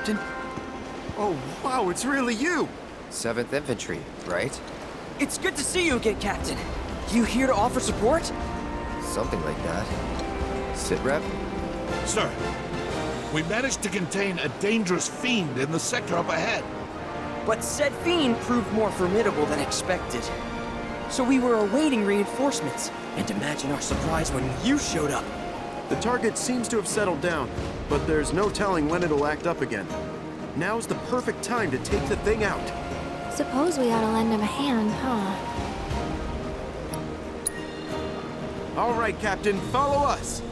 Captain? Oh, wow, it's really you! 7th Infantry, right? It's good to see you again, Captain. You here to offer support? Something like that. Sit rep? Sir, we managed to contain a dangerous fiend in the sector up ahead. But said fiend proved more formidable than expected. So we were awaiting reinforcements, and imagine our surprise when you showed up. The target seems to have settled down, but there's no telling when it'll act up again. Now's the perfect time to take the thing out. Suppose we ought to lend him a hand, huh? All right, Captain, follow us!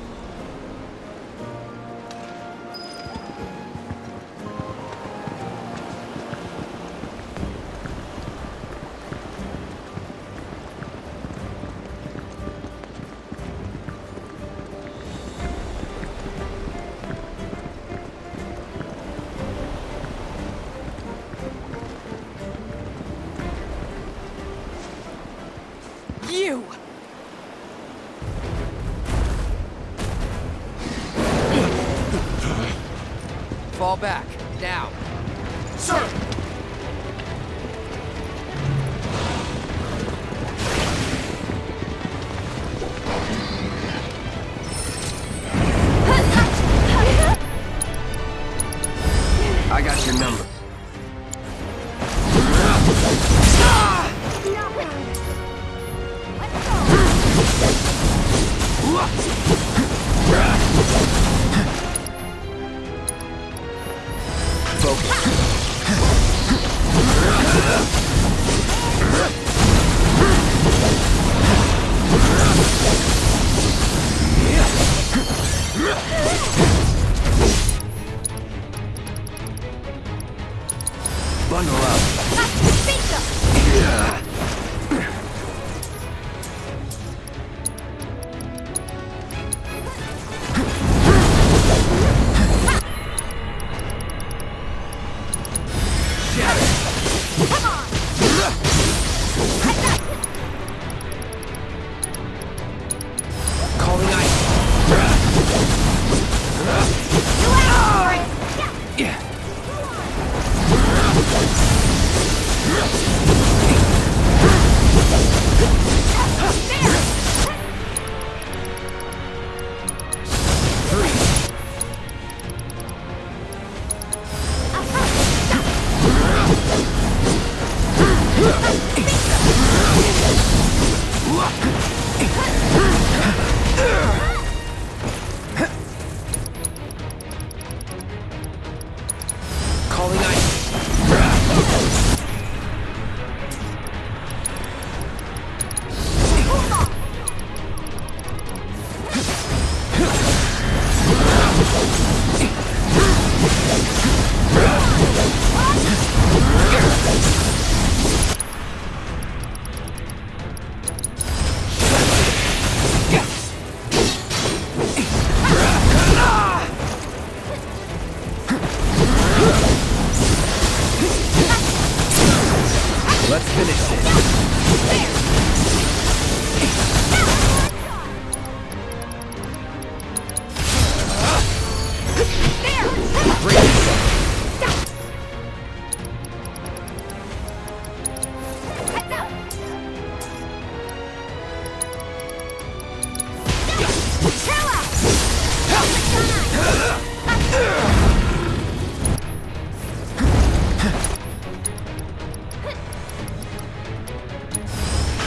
You! Fall back, now! Sir! I got your number. Bundle up. Calling ice. Yeah. Calling ice. Let's finish this. Bring it.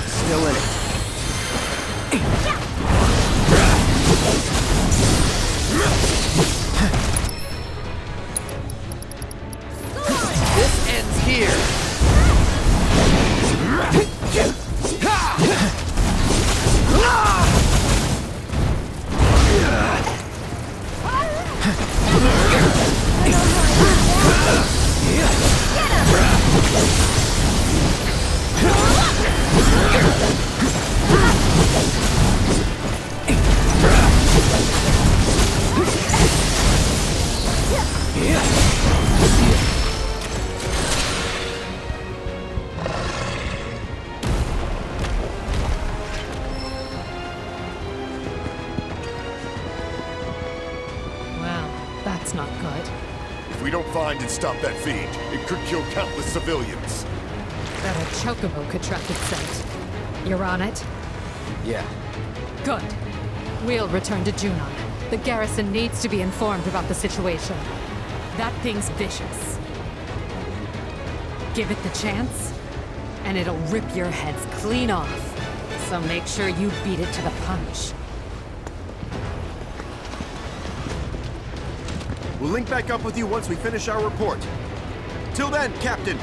Still in it. This ends here. Well, that's not good. If we don't find and stop that fiend, it could kill countless civilians. That a chocobo could track its scent. You're on it? Yeah. Good. We'll return to Junon. The garrison needs to be informed about the situation. That thing's vicious. Give it the chance, and it'll rip your heads clean off. So make sure you beat it to the punch. We'll link back up with you once we finish our report. Till then, Captain!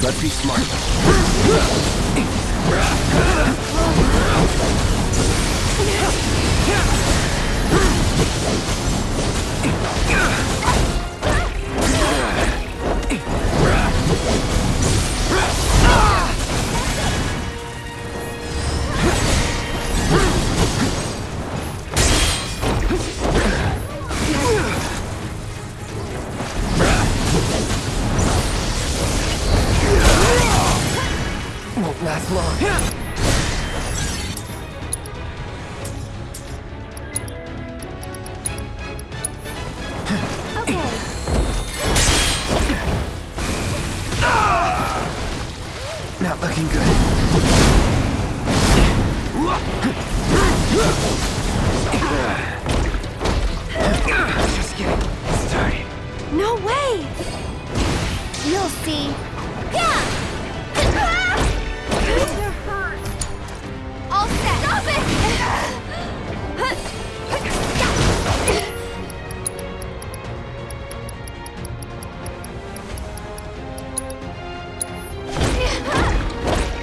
Let's be smart. Won't last long. Okay. Not looking good. Just getting started. No way! You'll see. Yeah! You're hurt. All set. Stop it!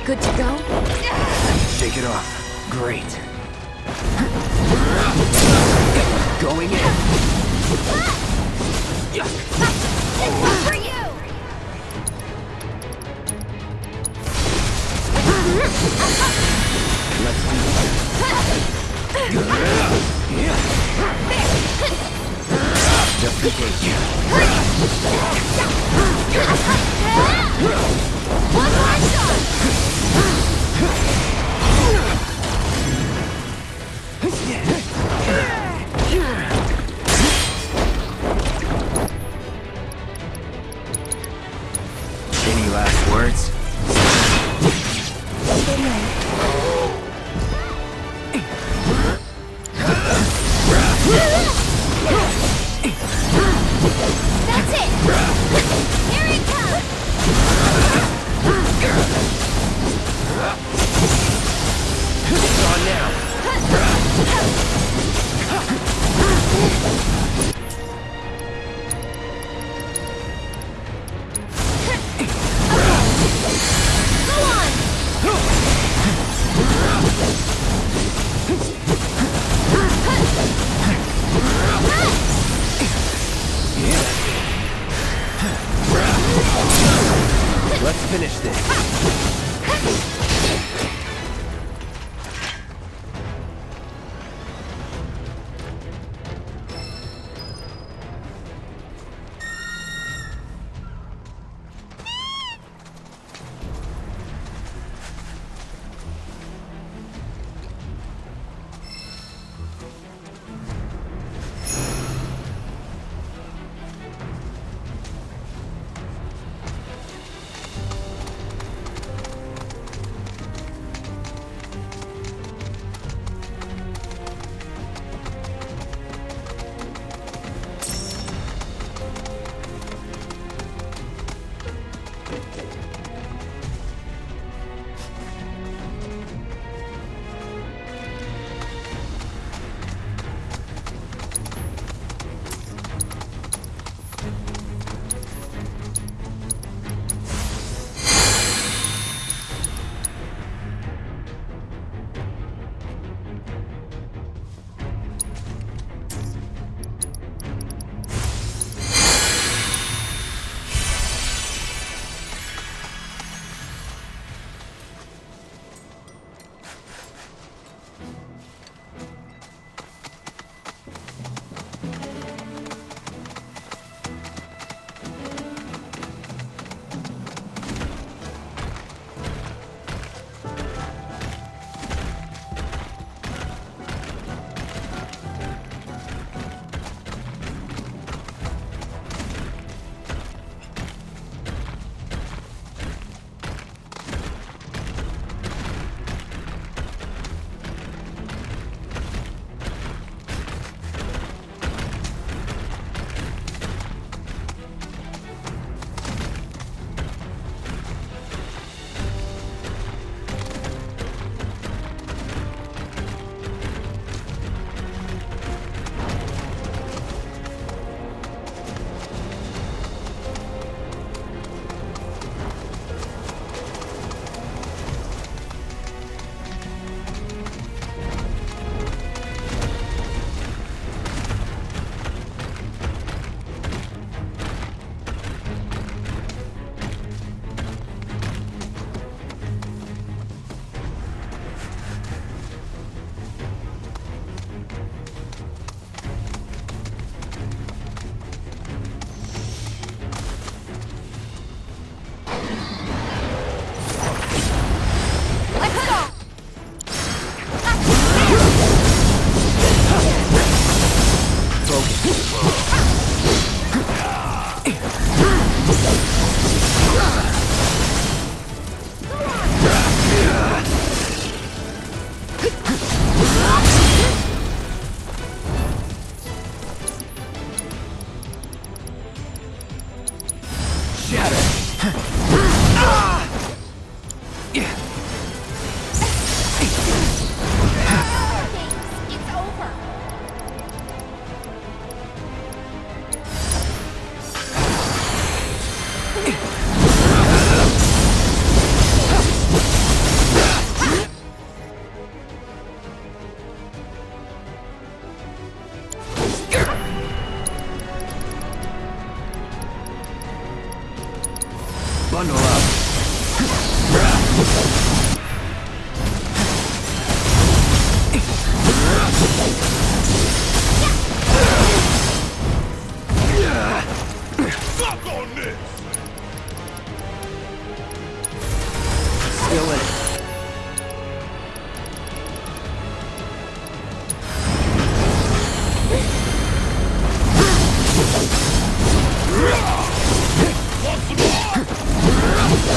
Good to go? Shake it off. Great. Going in. This one's for you! Let's do this. Just in case. last words? That's it! Here it comes! It's on now. Go on! Let's finish this. Bundle up. Suck on this! Still in it. Want some more?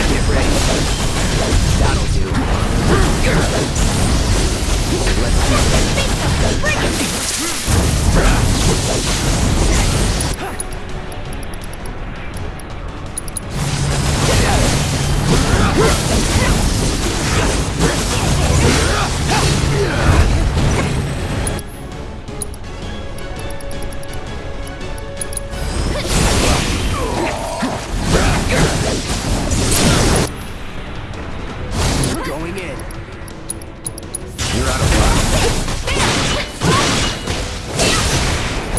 Get ready. That'll do. Let's do going in. You're out of luck.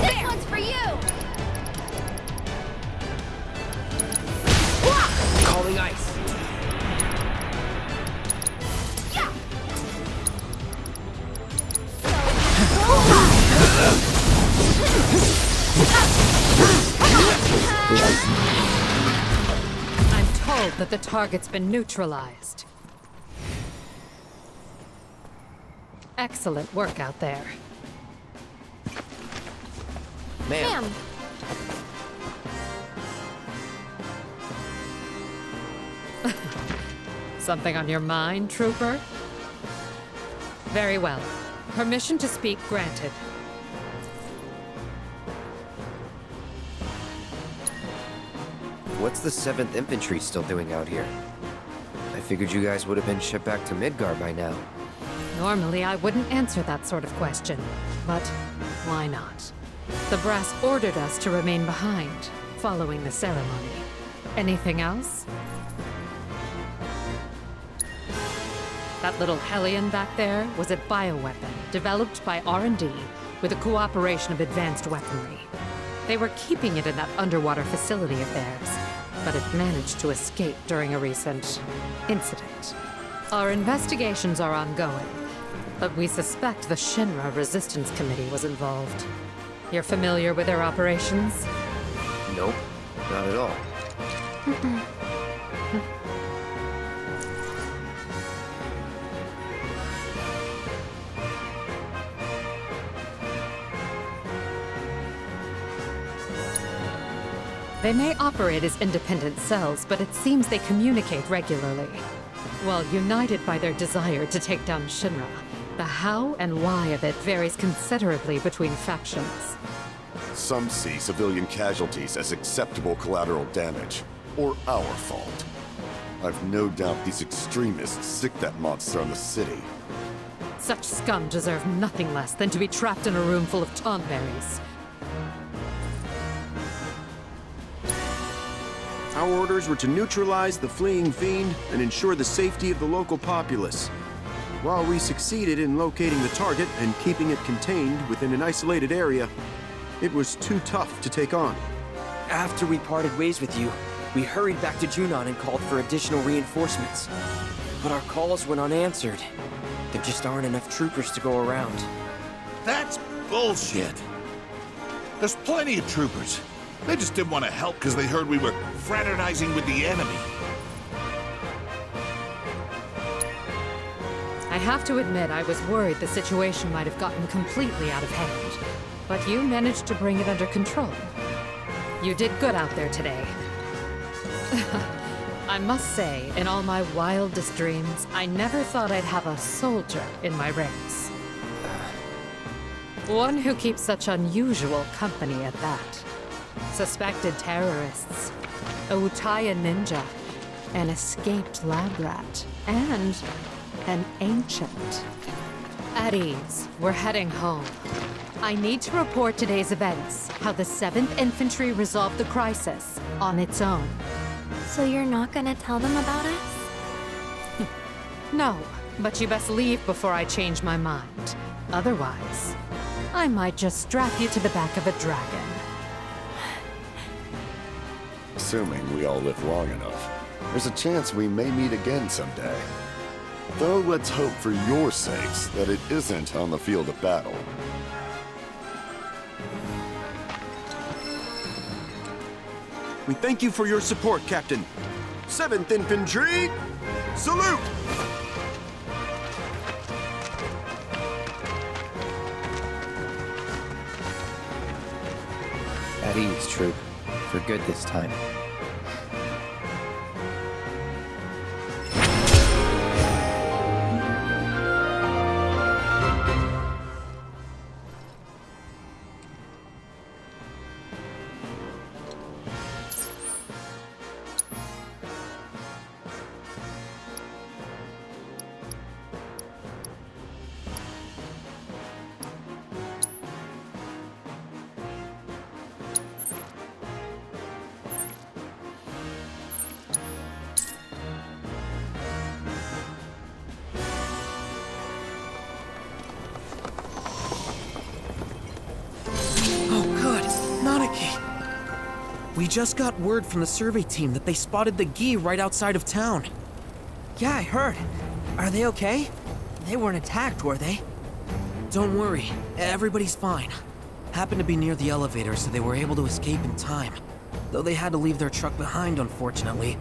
This one's for you! Calling ice. Yeah! I'm told that the target's been neutralized. Excellent work out there. Ma'am. Ma'am, Something on your mind, Trooper? Very well. Permission to speak granted. What's the 7th Infantry still doing out here? I figured you guys would have been shipped back to Midgar by now. Normally, I wouldn't answer that sort of question, but why not? The brass ordered us to remain behind, following the ceremony. Anything else? That little hellion back there was a bioweapon developed by R&D with the cooperation of advanced weaponry. They were keeping it in that underwater facility of theirs, but it managed to escape during a recent incident. Our investigations are ongoing, but we suspect the Shinra Resistance Committee was involved. You're familiar with their operations? Nope, not at all. They may operate as independent cells, but it seems they communicate regularly. While united by their desire to take down Shinra, the how and why of it varies considerably between factions. Some see civilian casualties as acceptable collateral damage, or our fault. I've no doubt these extremists sick that monster on the city. Such scum deserve nothing less than to be trapped in a room full of tonberries. Our orders were to neutralize the fleeing fiend and ensure the safety of the local populace. While we succeeded in locating the target and keeping it contained within an isolated area, it was too tough to take on. After we parted ways with you, we hurried back to Junon and called for additional reinforcements. But our calls went unanswered. There just aren't enough troopers to go around. That's bullshit. There's plenty of troopers. They just didn't want to help because they heard we were fraternizing with the enemy. I have to admit I was worried the situation might have gotten completely out of hand. But you managed to bring it under control. You did good out there today. I must say, in all my wildest dreams, I never thought I'd have a soldier in my ranks. One who keeps such unusual company at that. Suspected terrorists, a Utaya ninja, an escaped lab rat, and an ancient. At ease, we're heading home. I need to report today's events, how the 7th Infantry resolved the crisis on its own. so you're not gonna tell them about us? No, but you best leave before I change my mind. Otherwise, I might just strap you to the back of a dragon. Assuming we all live long enough, there's a chance we may meet again someday. Though let's hope for your sakes that it isn't on the field of battle. We thank you for your support, Captain. 7th Infantry, salute! At ease, Troop. For good this time. We just got word from the survey team that they spotted the Gi right outside of town. Yeah, I heard. Are they okay? They weren't attacked, were they? Don't worry, everybody's fine. Happened to be near the elevator, so they were able to escape in time. Though they had to leave their truck behind, unfortunately.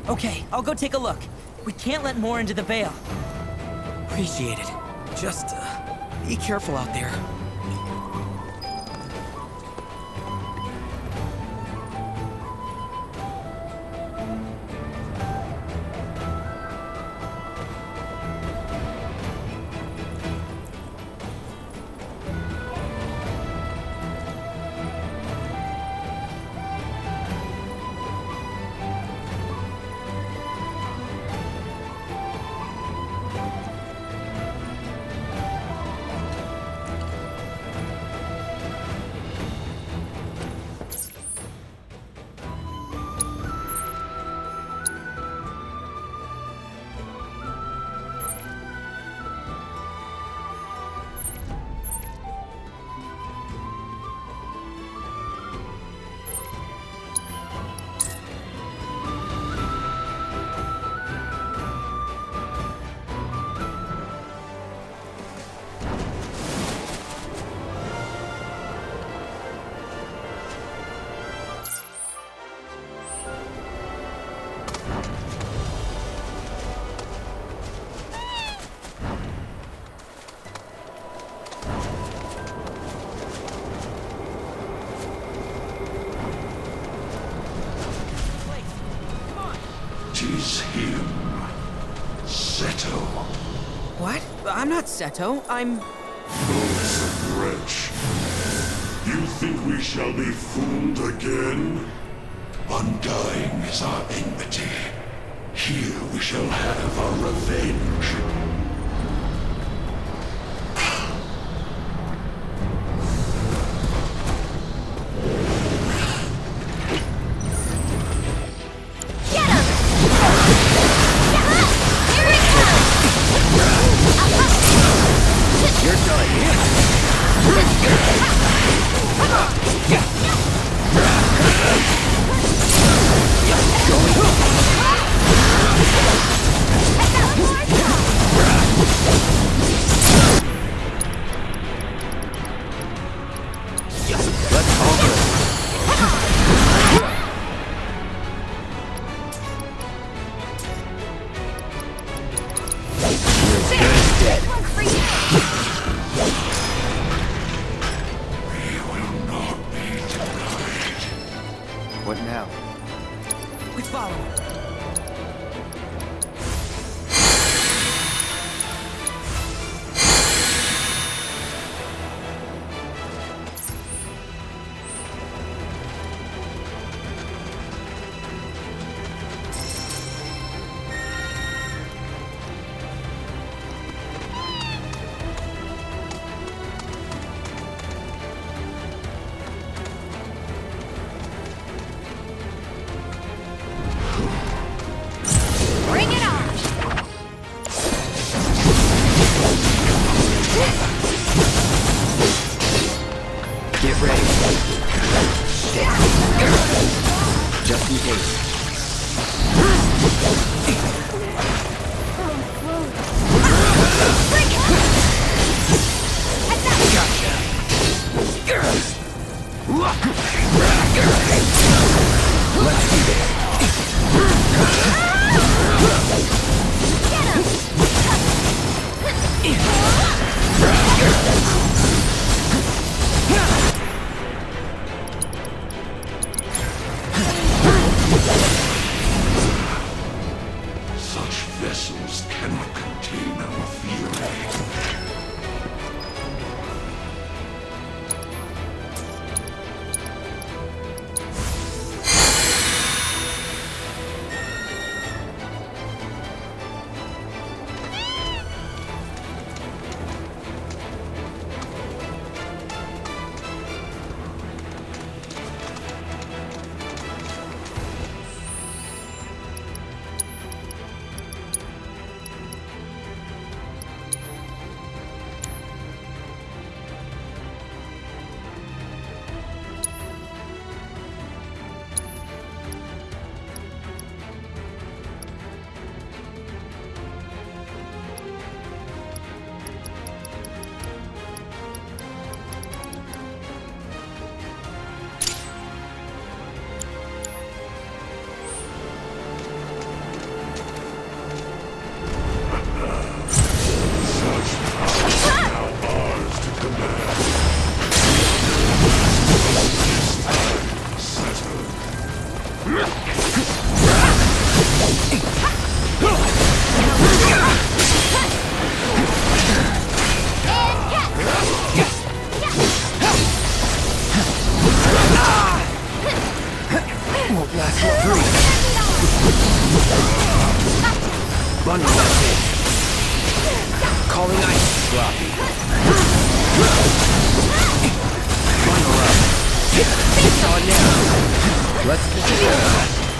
Okay, I'll go take a look. We can't let more into the Veil. Appreciate it. Just, be careful out there. Tis him. Seto. What? I'm not Seto. I'm... Loathsome wretch. You think we shall be fooled again? Undying is our enmity. Here we shall have our revenge. What now? We follow. Bring it on! Get ready. Just in case. Bring it! Let's do this. cannot contain our fury. Bundle that thing. Calling ice. Sloppy. Bundle up. It's on now. Let's finish it.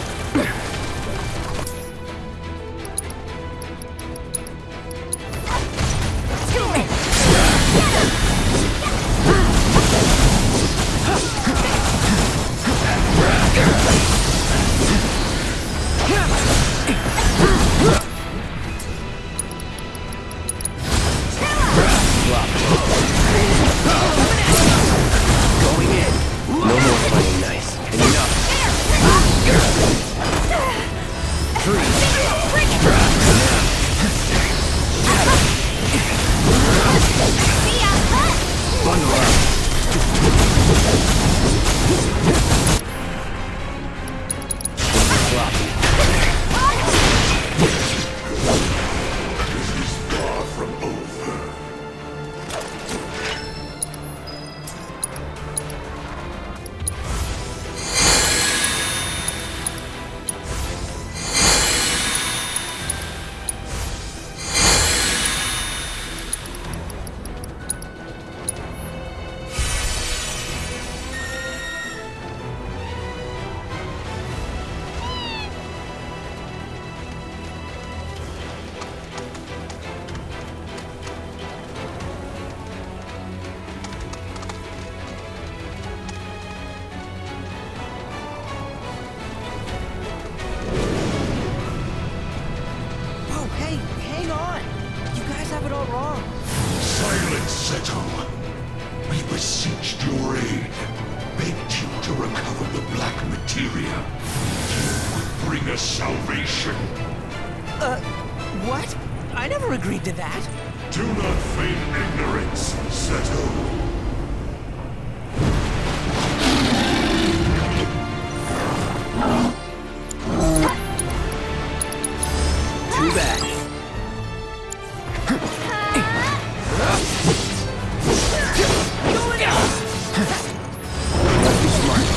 Silence, Seto. We beseeched your aid, begged you to recover the black materia. You would bring us salvation. What? I never agreed to that. Do not feign ignorance, Seto. Too bad. Let's be smart.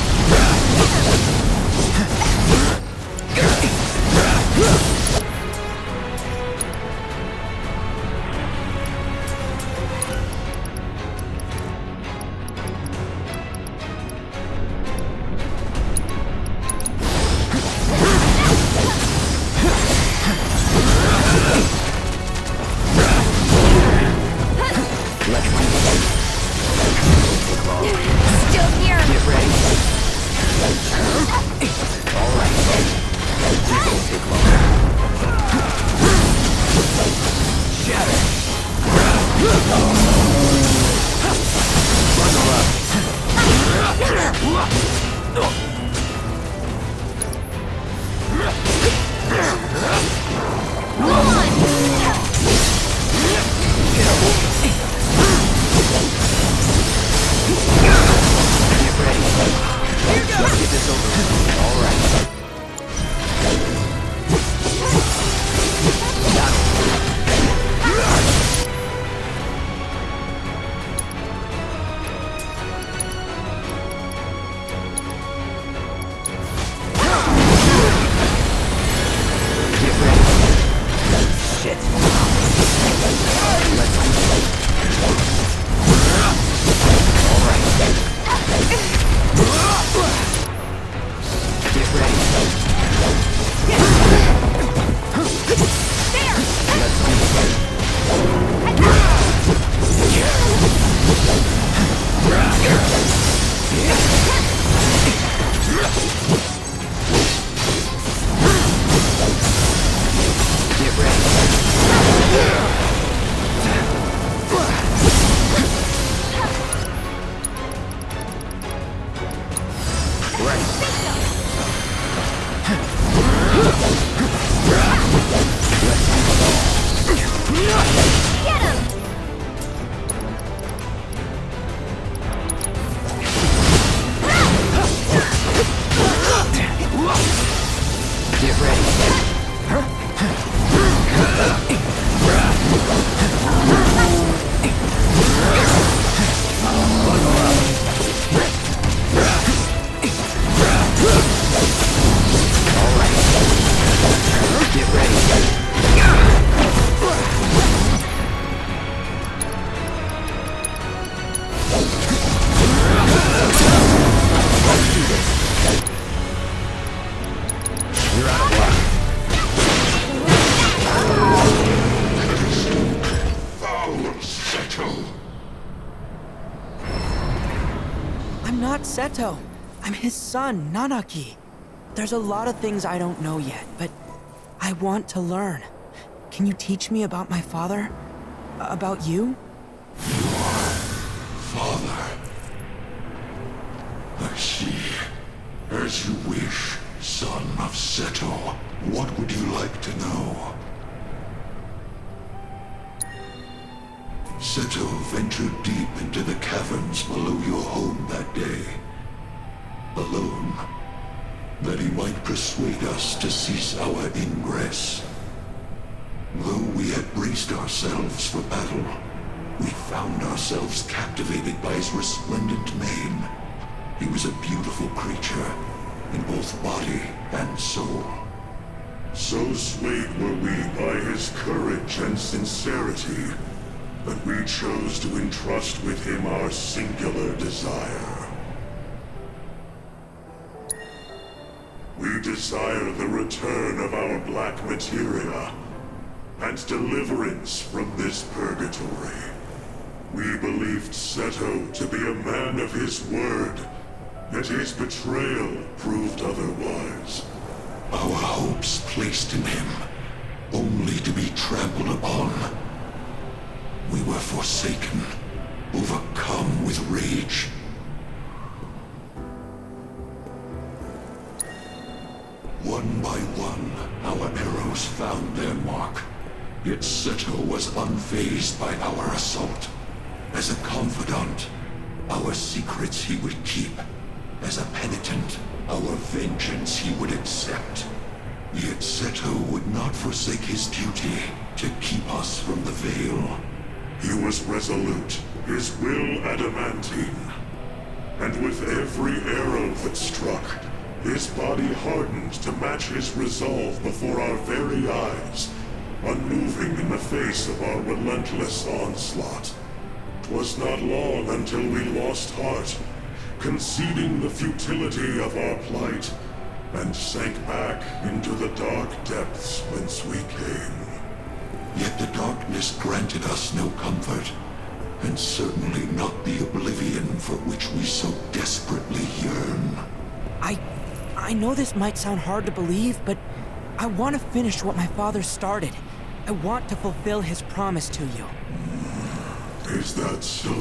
I'm not Seto. I'm his son, Nanaki. There's a lot of things I don't know yet, but I want to learn. Can you teach me about my father? About you? Father. I see. As you wish, son of Seto. What would you like to know? Seto ventured deep into the caverns below your home that day. Alone. That he might persuade us to cease our ingress. Though we had braced ourselves for battle, we found ourselves captivated by his resplendent mane. He was a beautiful creature, in both body and soul. So swayed were we by his courage and sincerity, that we chose to entrust with him our singular desire. We desire the return of our black materia, and deliverance from this purgatory. We believed Seto to be a man of his word, yet his betrayal proved otherwise. Our hopes placed in him, only to be trampled upon. We were forsaken, overcome with rage. One by one, our arrows found their mark. Yet Seto was unfazed by our assault. As a confidant, our secrets he would keep. As a penitent, our vengeance he would accept. Yet Seto would not forsake his duty to keep us from the Veil. He was resolute, his will adamantine. And with every arrow that struck, his body hardened to match his resolve before our very eyes, unmoving in the face of our relentless onslaught. 'Twas not long until we lost heart, conceding the futility of our plight, and sank back into the dark depths whence we came. Yet the darkness granted us no comfort, and certainly not the oblivion for which we so desperately yearn. I know this might sound hard to believe, but I want to finish what my father started. I want to fulfill his promise to you. Is that so?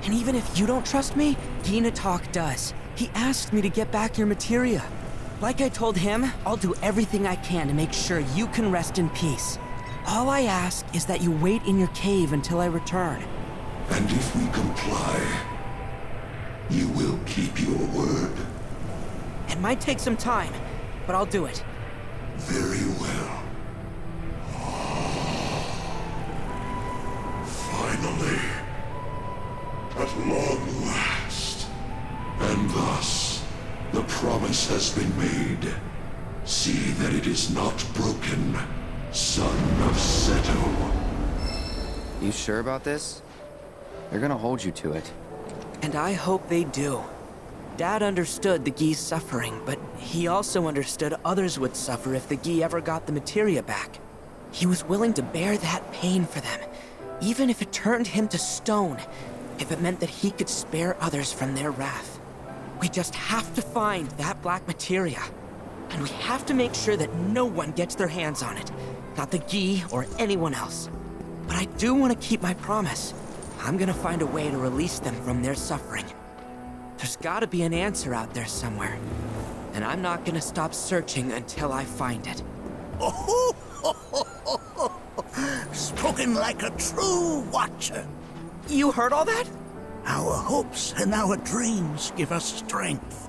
And even if you don't trust me, Ginatalk does. He asked me to get back your materia. Like I told him, I'll do everything I can to make sure you can rest in peace. All I ask is that you wait in your cave until I return. And if we comply, you will keep your word? It might take some time, but I'll do it. Very well. Finally. At long last. And thus, the promise has been made. See that it is not broken, son of Seto. You sure about this? They're gonna hold you to it. And I hope they do. Dad understood the Gi's suffering, but he also understood others would suffer if the Gi ever got the materia back. He was willing to bear that pain for them, even if it turned him to stone, if it meant that he could spare others from their wrath. We just have to find that black materia, and we have to make sure that no one gets their hands on it, not the Gi or anyone else. But I do want to keep my promise. I'm gonna find a way to release them from their suffering. There's gotta be an answer out there somewhere, and I'm not gonna stop searching until I find it. Spoken like a true watcher. You heard all that? Our hopes and our dreams give us strength.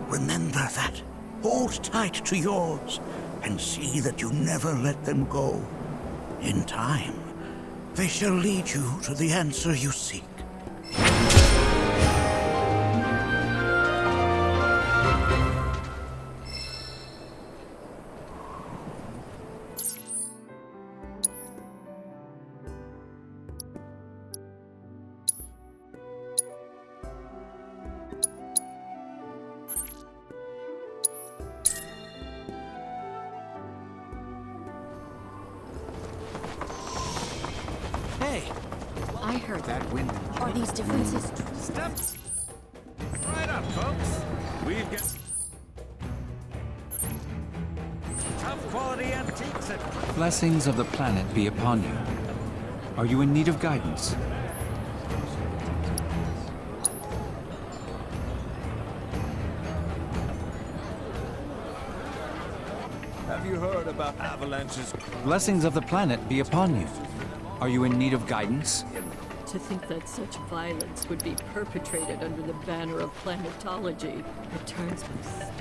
Remember that. Hold tight to yours, and see that you never let them go. In time, they shall lead you to the answer you seek. Hey, I heard that. Wind. Are these differences? Step right up, folks. We've got top quality antiques at Blessings of the planet be upon you. Are you in need of guidance? Have you heard about avalanches? Blessings of the planet be upon you. Are you in need of guidance? To think that such violence would be perpetrated under the banner of planetology, it turns me stomach.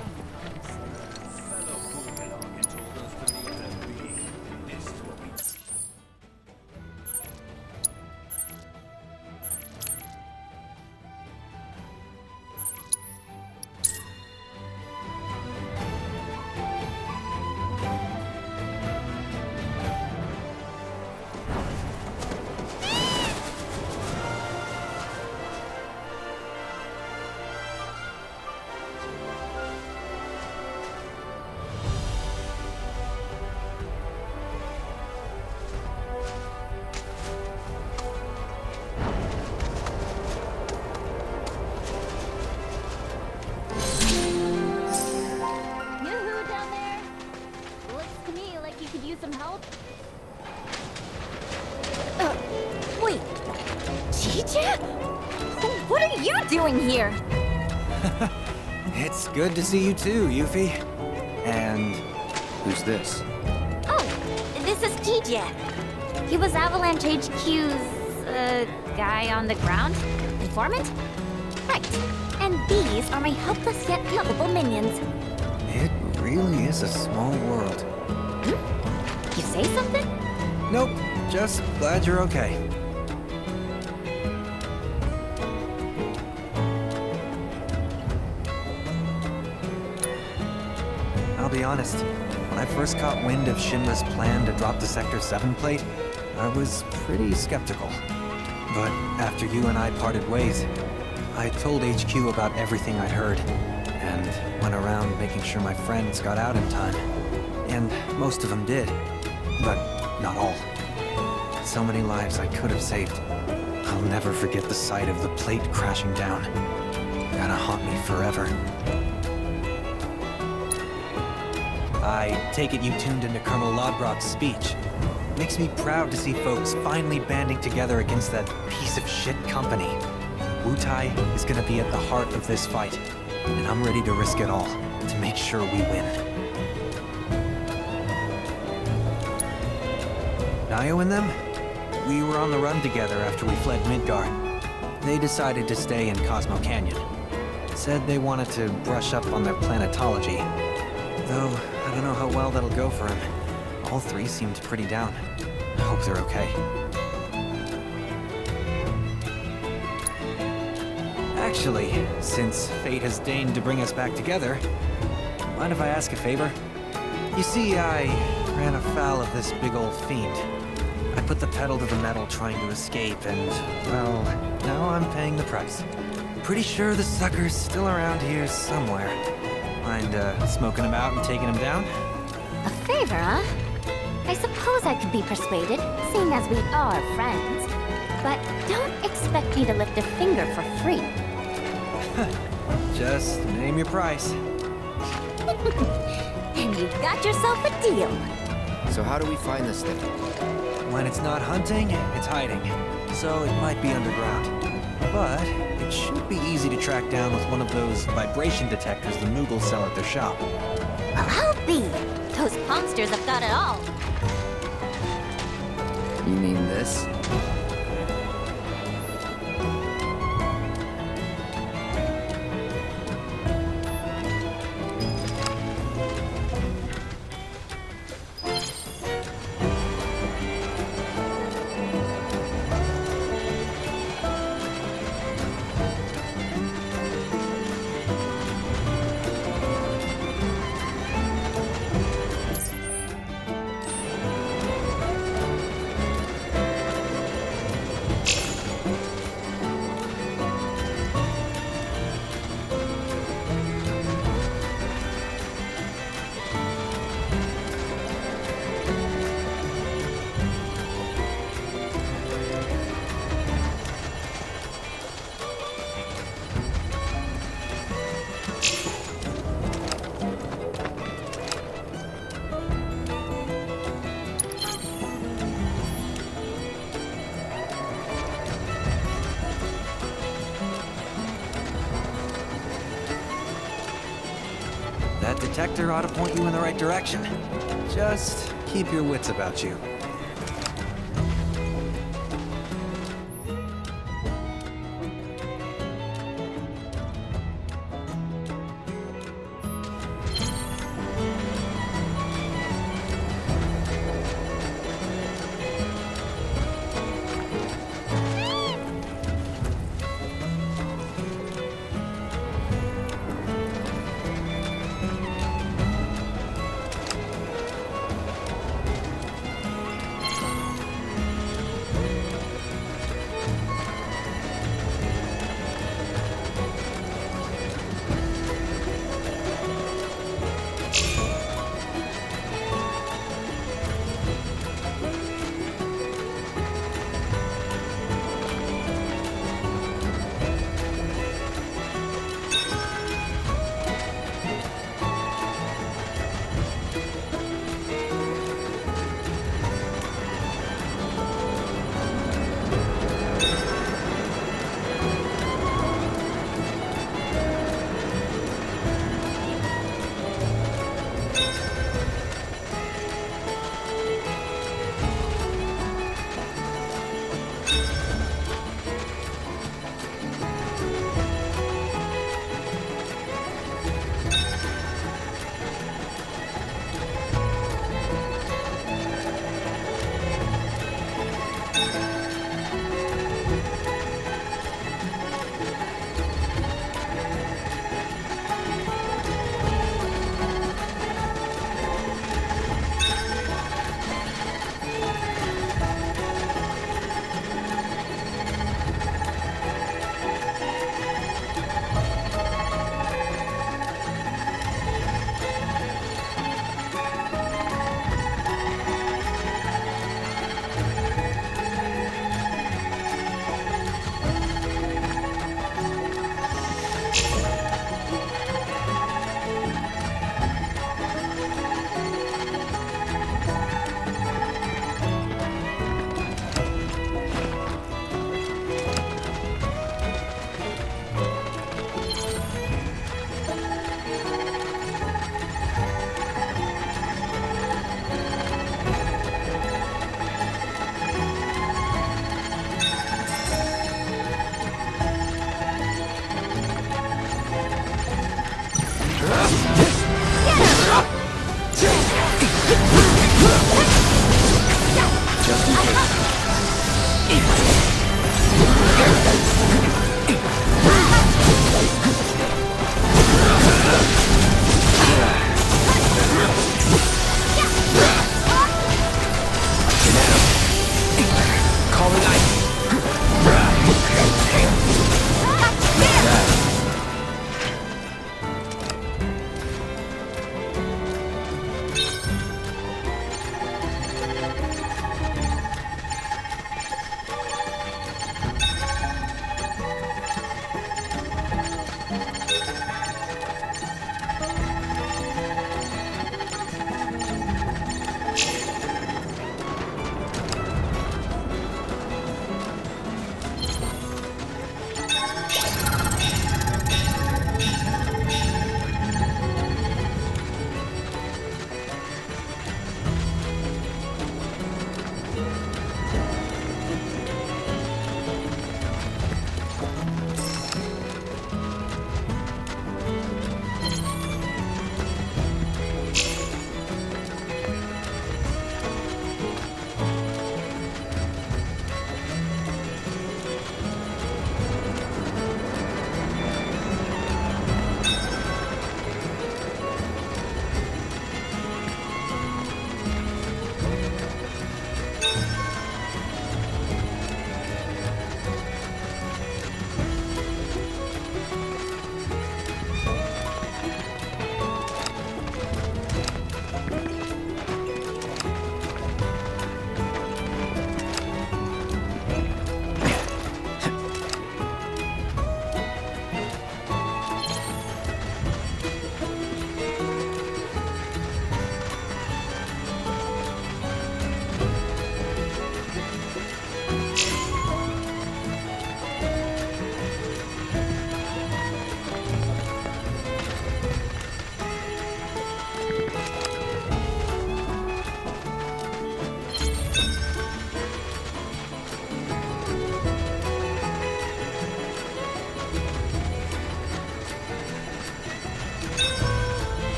Yoo-hoo down there! Looks to me like you could use some help. Wait! Chicha? What are you doing here? It's good to see you too, Yuffie. And Who's this? Oh, this is TJ. He was Avalanche HQ's, guy on the ground? Informant? Right. And these are my helpless yet lovable minions. it really is a small world. You say something? Nope, just glad you're okay. I'll be honest, when I first caught wind of Shinra's plan to drop the Sector 7 plate, I was pretty skeptical. But after you and I parted ways, I told HQ about everything I'd heard, and went around making sure my friends got out in time. And most of them did, but not all. So many lives I could have saved. I'll never forget the sight of the plate crashing down. Gonna haunt me forever. I take it you tuned into Colonel Lodbrok's speech. Makes me proud to see folks finally banding together against that piece of shit company. Wutai is gonna be at the heart of this fight, and I'm ready to risk it all to make sure we win. Nayo and them? We were on the run together after we fled Midgard. They decided to stay in Cosmo Canyon. Said they wanted to brush up on their planetology. Though, I don't know how well that'll go for him. All three seemed pretty down. I hope they're okay. Actually, since fate has deigned to bring us back together, mind if I ask a favor? You see, I ran afoul of this big old fiend. A put the pedal to the metal trying to escape, and, well, now I'm paying the price. Pretty sure the sucker's still around here somewhere. Mind, smoking him out and taking him down? A favor, huh? I suppose I could be persuaded, seeing as we are friends. But don't expect me to lift a finger for free. Just name your price. And you got yourself a deal. So how do we find this thing? When it's not hunting, it's hiding. So it might be underground. But it should be easy to track down with one of those vibration detectors the Moogles sell at their shop. Well, I'll be. Those punksters have got it all. You mean this? That detector ought to point you in the right direction. Just keep your wits about you.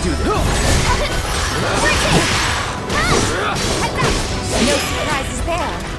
do this. No surprises there.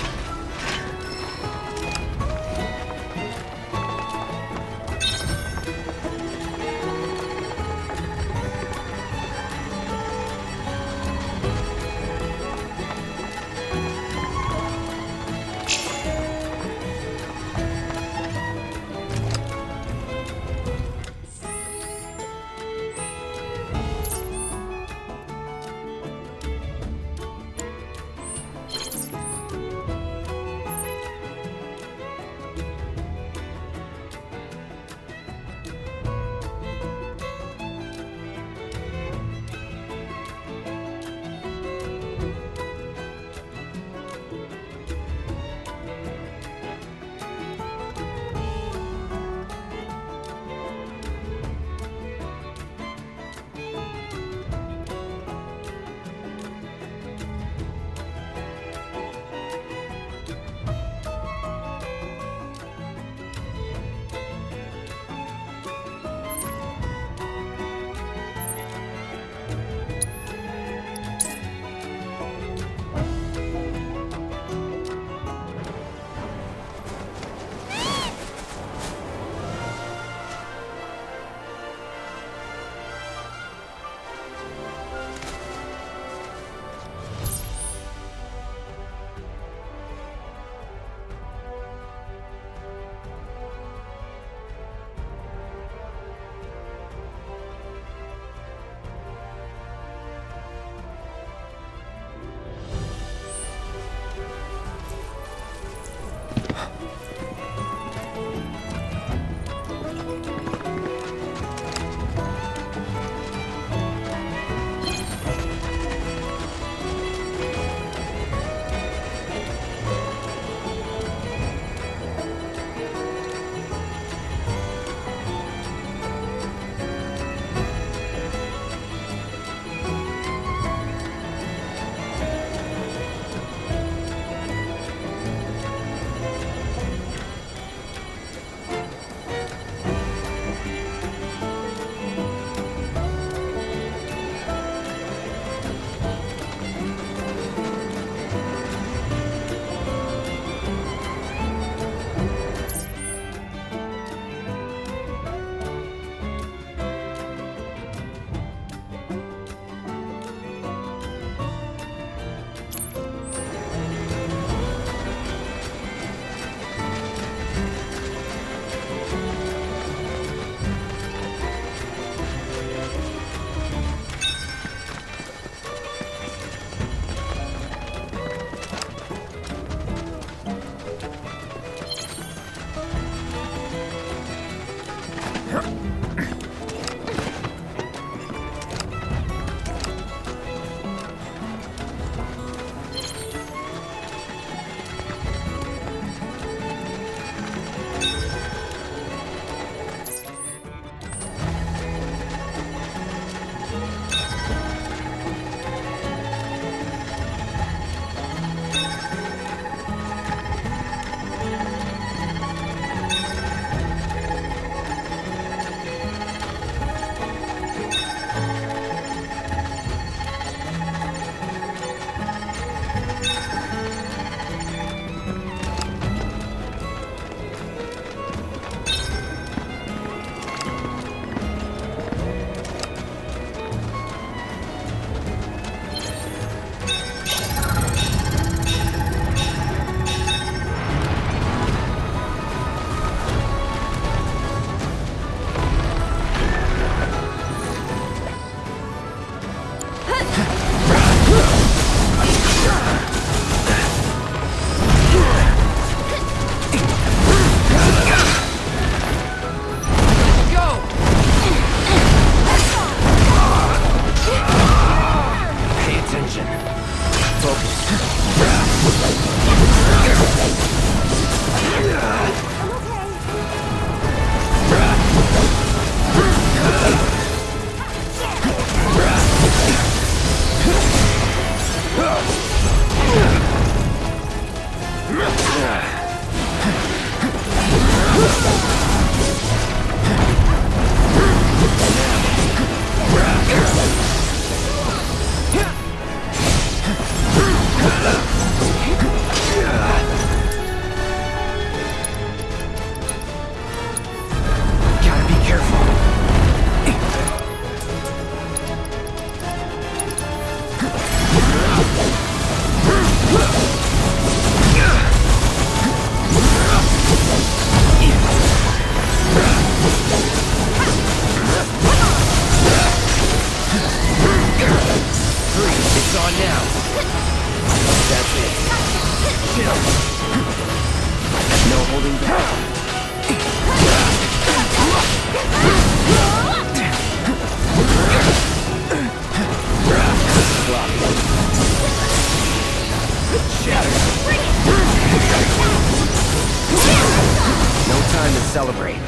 celebrate.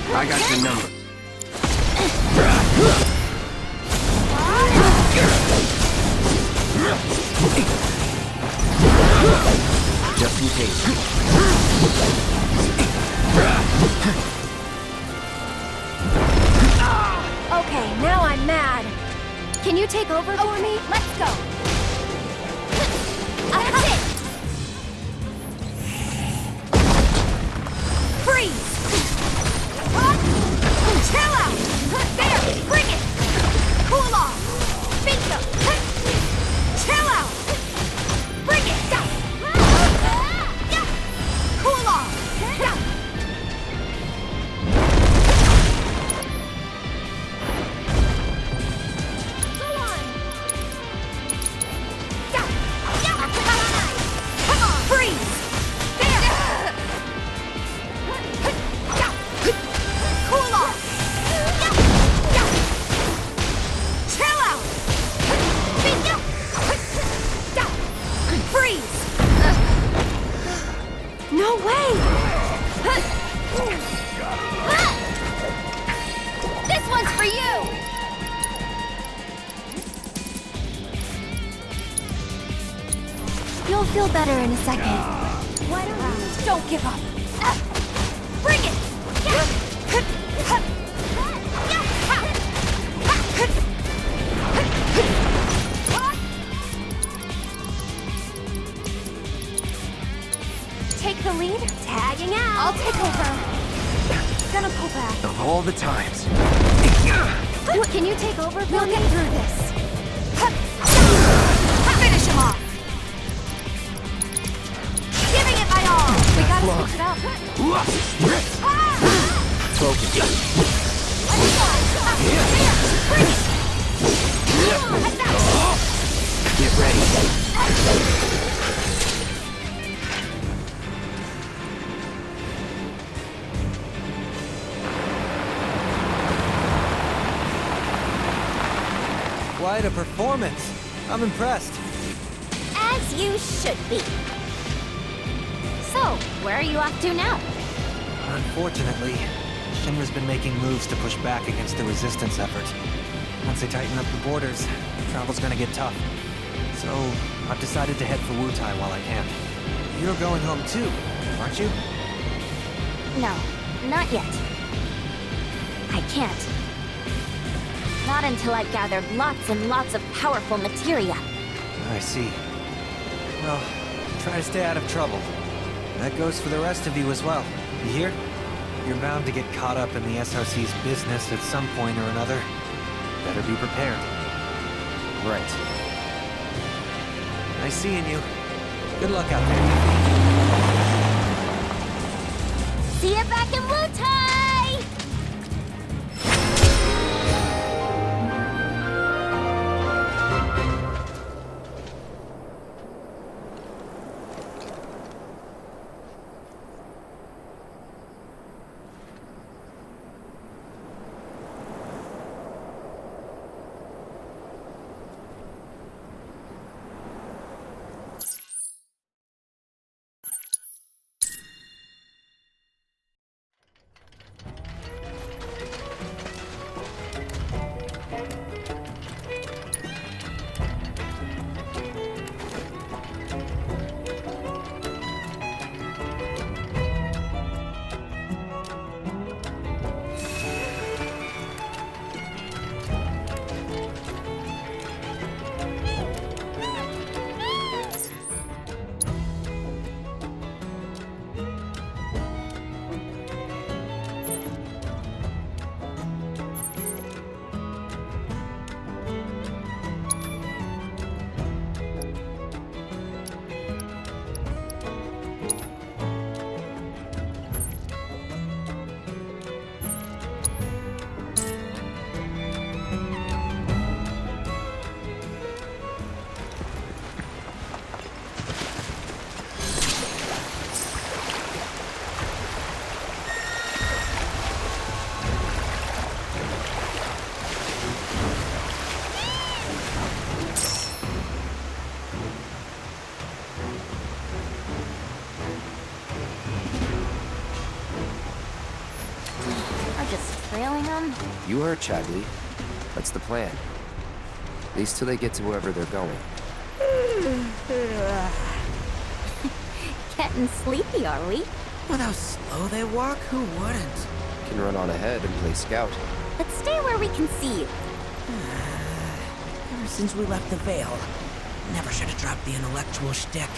I got your number. Just in case. Okay, now I'm mad. Can you take over for me? Let's go. That's it. Freeze! Chill out! There! Bring it! Cool off! Bingo! Chill out! Bring it! Cool off! Go on! Come on! Freeze! There! Cool off! Chill out! Freeze! No way! This one's for you! You'll feel better in a second. Why don't give up. Bring it! Take the lead? Tagging out. I'll take over. Gonna pull back. Of all the times. Can you take over? We'll get through this. Finish him off. Giving it my all. We gotta switch it up. Focus. Get ready. Quite a performance. I'm impressed. As you should be. So, where are you off to now? Unfortunately, Shinra's been making moves to push back against the resistance effort. Once they tighten up the borders, travel's gonna get tough. So, I've decided to head for Wutai while I can. You're going home too, aren't you? No, not yet. I can't. Not until I've gathered lots and lots of powerful materia. I see. Well, try to stay out of trouble. That goes for the rest of you as well. You hear? You're bound to get caught up in the SRC's business at some point or another. Better be prepared. Right. Nice seeing you. Good luck out there. See you back in Wutai! You heard Chadley. That's the plan. At least till they get to wherever they're going. Getting sleepy, are we? With how slow they walk, who wouldn't? Can run on ahead and play scout. Let's stay where we can see you. Ever since we left the Veil, never should have dropped the intellectual shtick.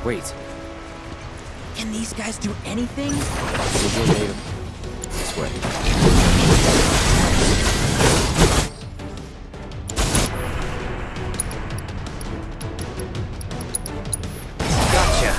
Wait. Can these guys do anything? We'll go native. This way. Gotcha.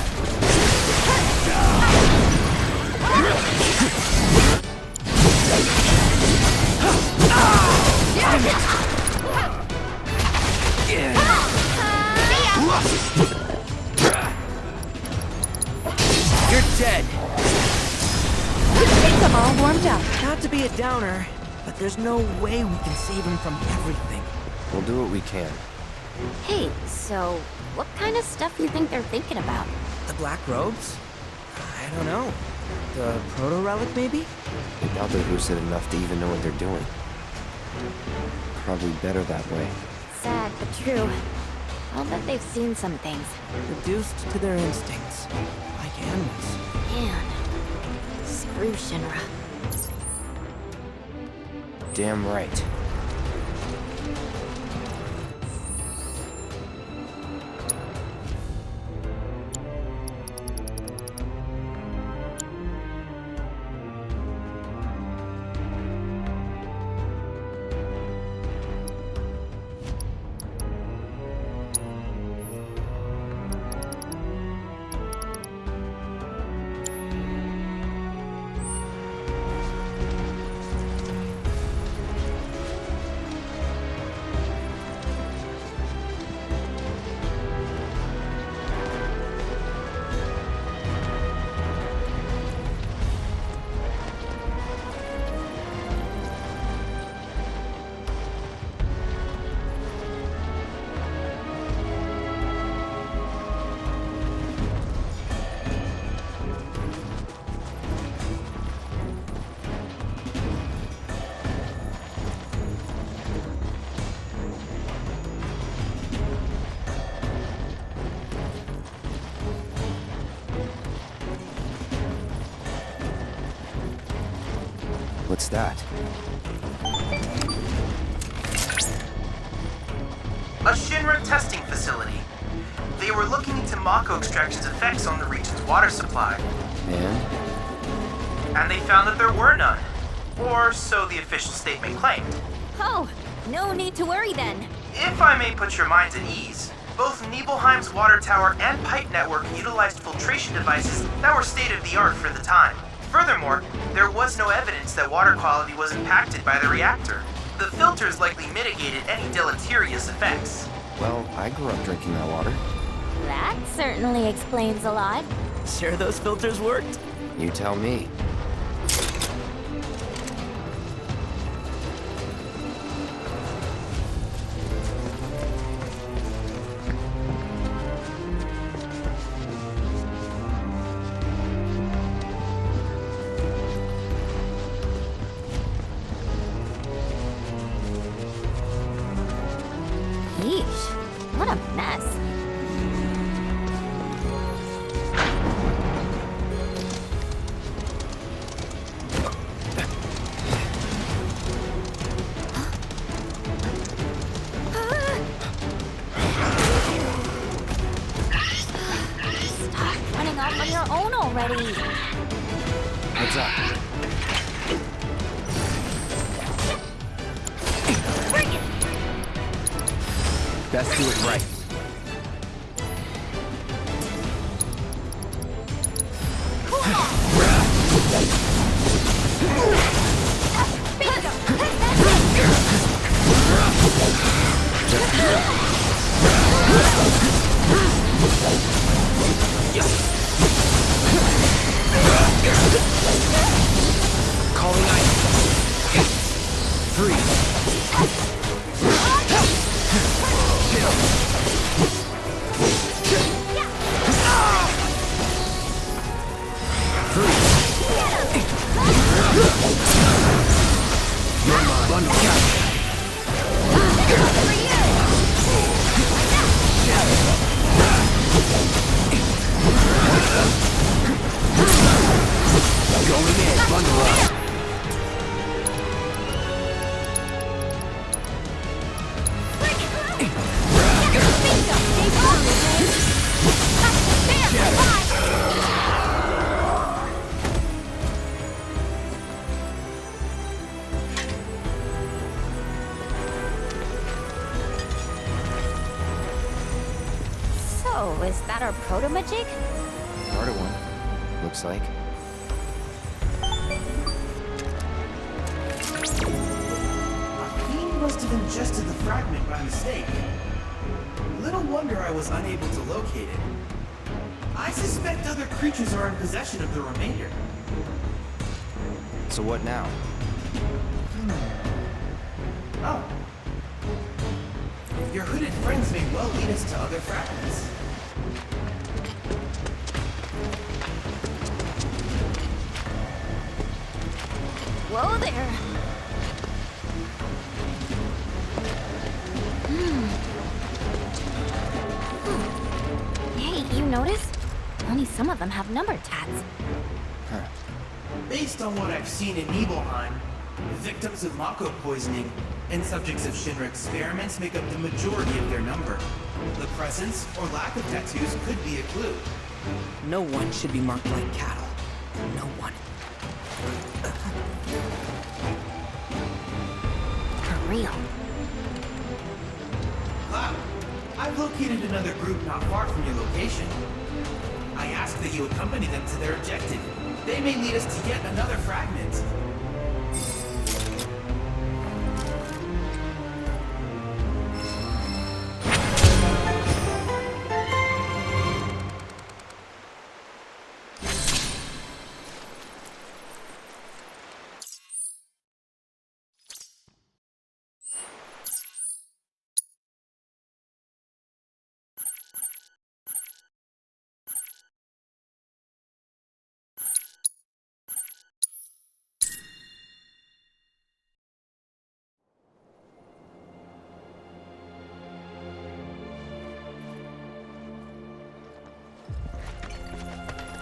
You're dead. I think I'm all warmed up. Not to be a downer, but there's no way we can save him from everything. We'll do what we can. Hey, so what kind of stuff you think they're thinking about? The black robes? I don't know. The proto-relic, maybe? I doubt they're lucid enough to even know what they're doing. Probably better that way. Sad, but true. I'll bet they've seen some things. Reduced to their instincts. Like animals. Man. Screw Shinra. Damn right. What's that? A Shinra testing facility. They were looking into Mako extraction's effects on the region's water supply. And they found that there were none. Or so the official statement claimed. Oh, no need to worry then. If I may put your minds at ease, both Nibelheim's water tower and pipe network utilized filtration devices that were state-of-the-art for the time. Furthermore, there was no evidence that water quality was impacted by the reactor. The filters likely mitigated any deleterious effects. Well, I grew up drinking that water. That certainly explains a lot. Sure those filters worked? You tell me. Yeesh, what a mess. Stop running off on your own already. What's up? Bring it! Best do it right. Calling ice. Freeze. Going in, bundle up. So, is that our proto-magic? Part of one. Looks like. Fiend must have ingested the fragment by mistake. Little wonder I was unable to locate it. I suspect other creatures are in possession of the remainder. So what now? Oh. Your hooded friends may well lead us to other fragments. Whoa there. Hey, you notice? Only some of them have number tats. Based on what I've seen in Nibelheim, victims of Mako poisoning and subjects of Shinra experiments make up the majority of their number. The presence or lack of tattoos could be a clue. No one should be marked like cattle. No one. For real. Cloud, I've located another group not far from your location. I ask that you accompany them to their objective. They may lead us to yet another fragment.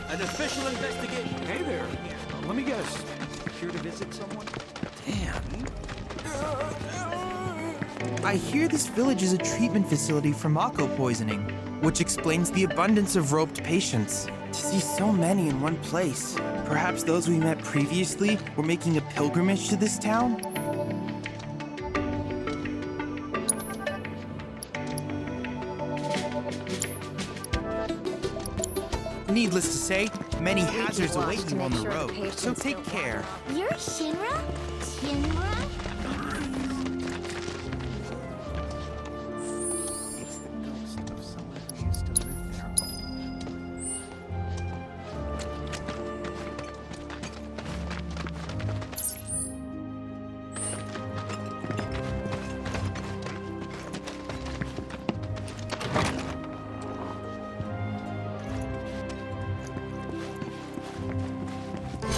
An official investigation. Hey there. Let me guess. here to visit someone? Damn. I hear this village is a treatment facility for Mako poisoning, which explains the abundance of roped patients. To see so many in one place, perhaps those we met previously were making a pilgrimage to this town? Needless to say, many hazards await you on the road, so take care. You're Shinra? Shinra? It's the ghost of someone who used to live there.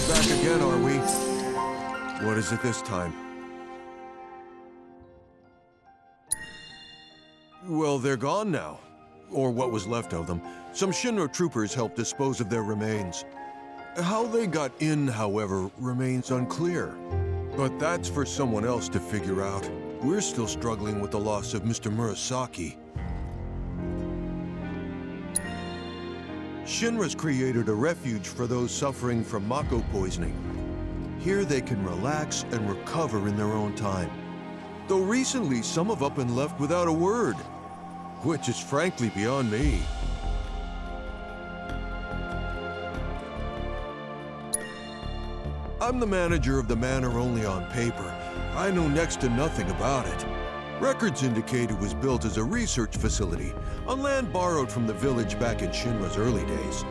Back again, are we? What is it this time? Well, they're gone now. Or what was left of them. Some Shinra troopers helped dispose of their remains. How they got in, however, remains unclear. But that's for someone else to figure out. We're still struggling with the loss of Mr. Murasaki. Shinra's created a refuge for those suffering from Mako poisoning. Here they can relax and recover in their own time. Though recently some have up and left without a word, which is frankly beyond me. I'm the manager of the manor only on paper. I know next to nothing about it. Records indicate it was built as a research facility on land borrowed from the village back in Shinra's early days.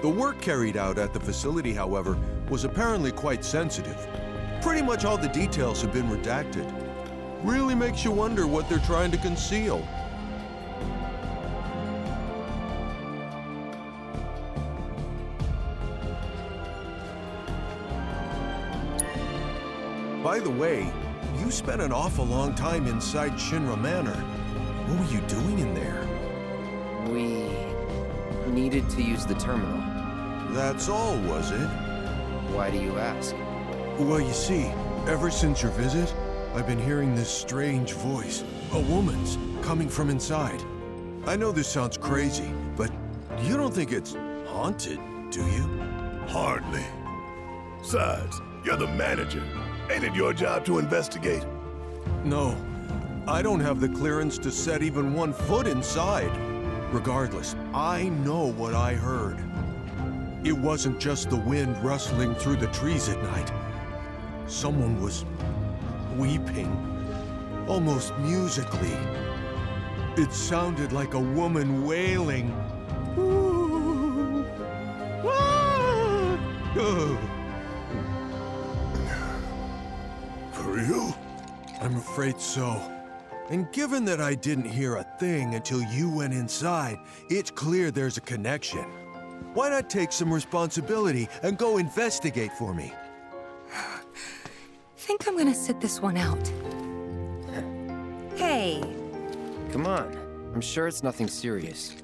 The work carried out at the facility, however, was apparently quite sensitive. Pretty much all the details have been redacted. Really makes you wonder what they're trying to conceal. By the way, you spent an awful long time inside Shinra Manor. What were you doing in there? We needed to use the terminal. That's all, was it? Why do you ask? Well, you see, ever since your visit, I've been hearing this strange voice. A woman's, coming from inside. I know this sounds crazy, but you don't think it's haunted, do you? Hardly. Besides, you're the manager. Ain't it your job to investigate? No. I don't have the clearance to set even 1 foot inside. Regardless, I know what I heard. It wasn't just the wind rustling through the trees at night. Someone was weeping, almost musically. It sounded like a woman wailing. Ooh. Ah! Oh. For real? I'm afraid so. And given that I didn't hear a thing until you went inside, it's clear there's a connection. Why not take some responsibility and go investigate for me? Think I'm gonna sit this one out. Hey. Come on. I'm sure it's nothing serious.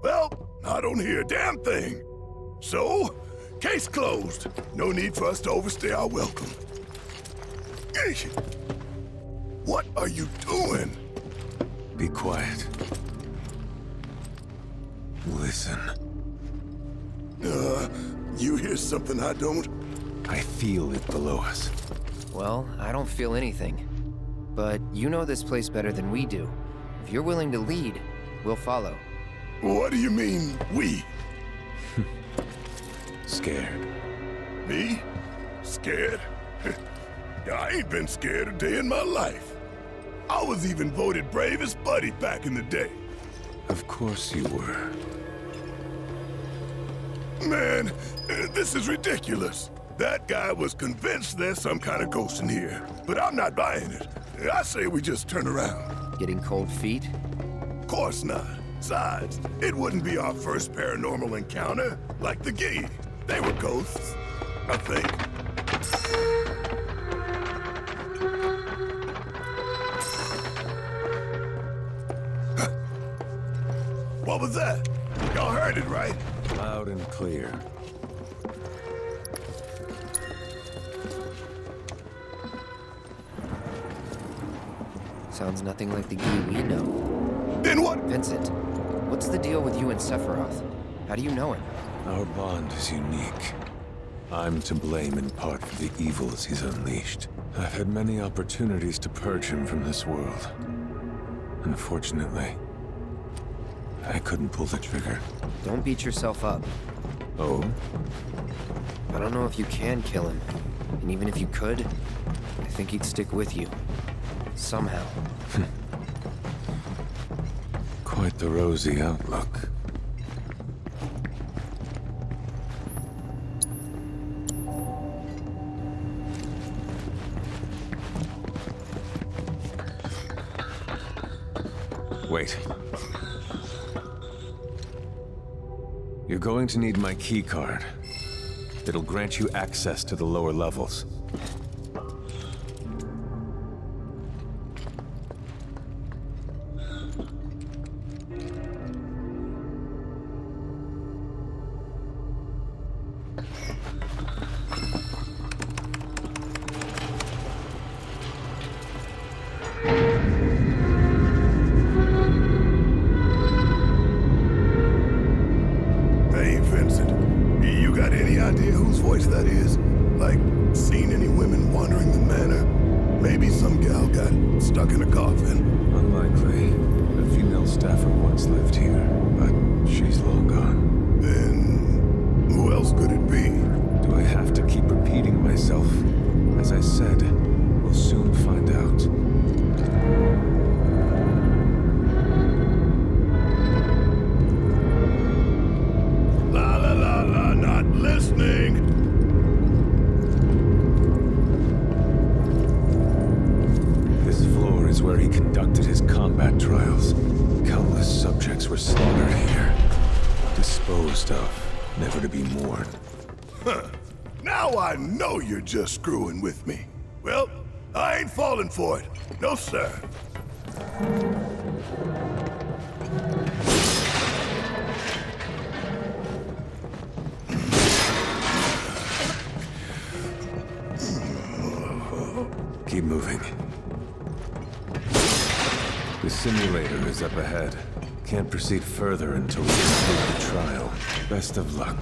Well, I don't hear a damn thing. So, case closed. No need for us to overstay our welcome. Eesh. What are you doing? Be quiet. Listen. You hear something I don't? I feel it below us. Well, I don't feel anything. But you know this place better than we do. If you're willing to lead, we'll follow. What do you mean, we? Scared. Me? Scared? I ain't been scared a day in my life. I was even voted bravest buddy back in the day. Of course you were. Man, this is ridiculous. That guy was convinced there's some kind of ghost in here, but I'm not buying it. I say we just turn around. Getting cold feet? Of course not. Besides, it wouldn't be our first paranormal encounter, like the Gee. They were ghosts, I think. What was that? Y'all heard it, right? Loud and clear. Sounds nothing like the Gee we know. Then what? Vincent, what's the deal with you and Sephiroth? How do you know him? Our bond is unique. I'm to blame in part for the evils he's unleashed. I've had many opportunities to purge him from this world. Unfortunately, I couldn't pull the trigger. Don't beat yourself up. Oh? I don't know if you can kill him. And even if you could, I think he'd stick with you. Somehow. Quite the rosy outlook. Wait. You're going to need my key card. It'll grant you access to the lower levels. Hey, Vincent, you got any idea whose voice that is? Like, seen any women wandering the manor? Maybe some gal got stuck in a coffin. Unlikely. A female staffer once lived here, but she's long gone. Then, who else could it be? Do I have to keep repeating myself? As I said, we'll soon find out. La la la la, not listening. This floor is where he conducted his combat trials. Countless subjects were slaughtered here. Disposed of, never to be mourned. Huh. Now I know you're just screwing with me. Well, I ain't falling for it. No, sir. Keep moving. The simulator is up ahead. Can't proceed further until we complete the trial. Best of luck.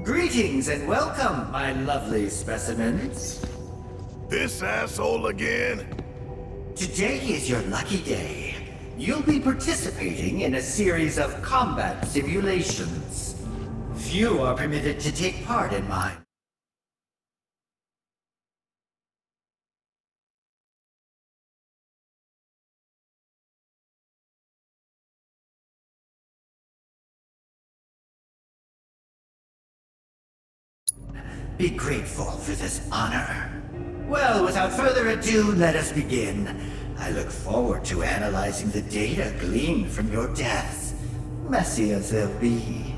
Greetings and welcome, my lovely specimens. This asshole again? Today is your lucky day. You'll be participating in a series of combat simulations. Few are permitted to take part in mine. Be grateful for this honor. Well, without further ado, let us begin. I look forward to analyzing the data gleaned from your deaths, messy as they'll be.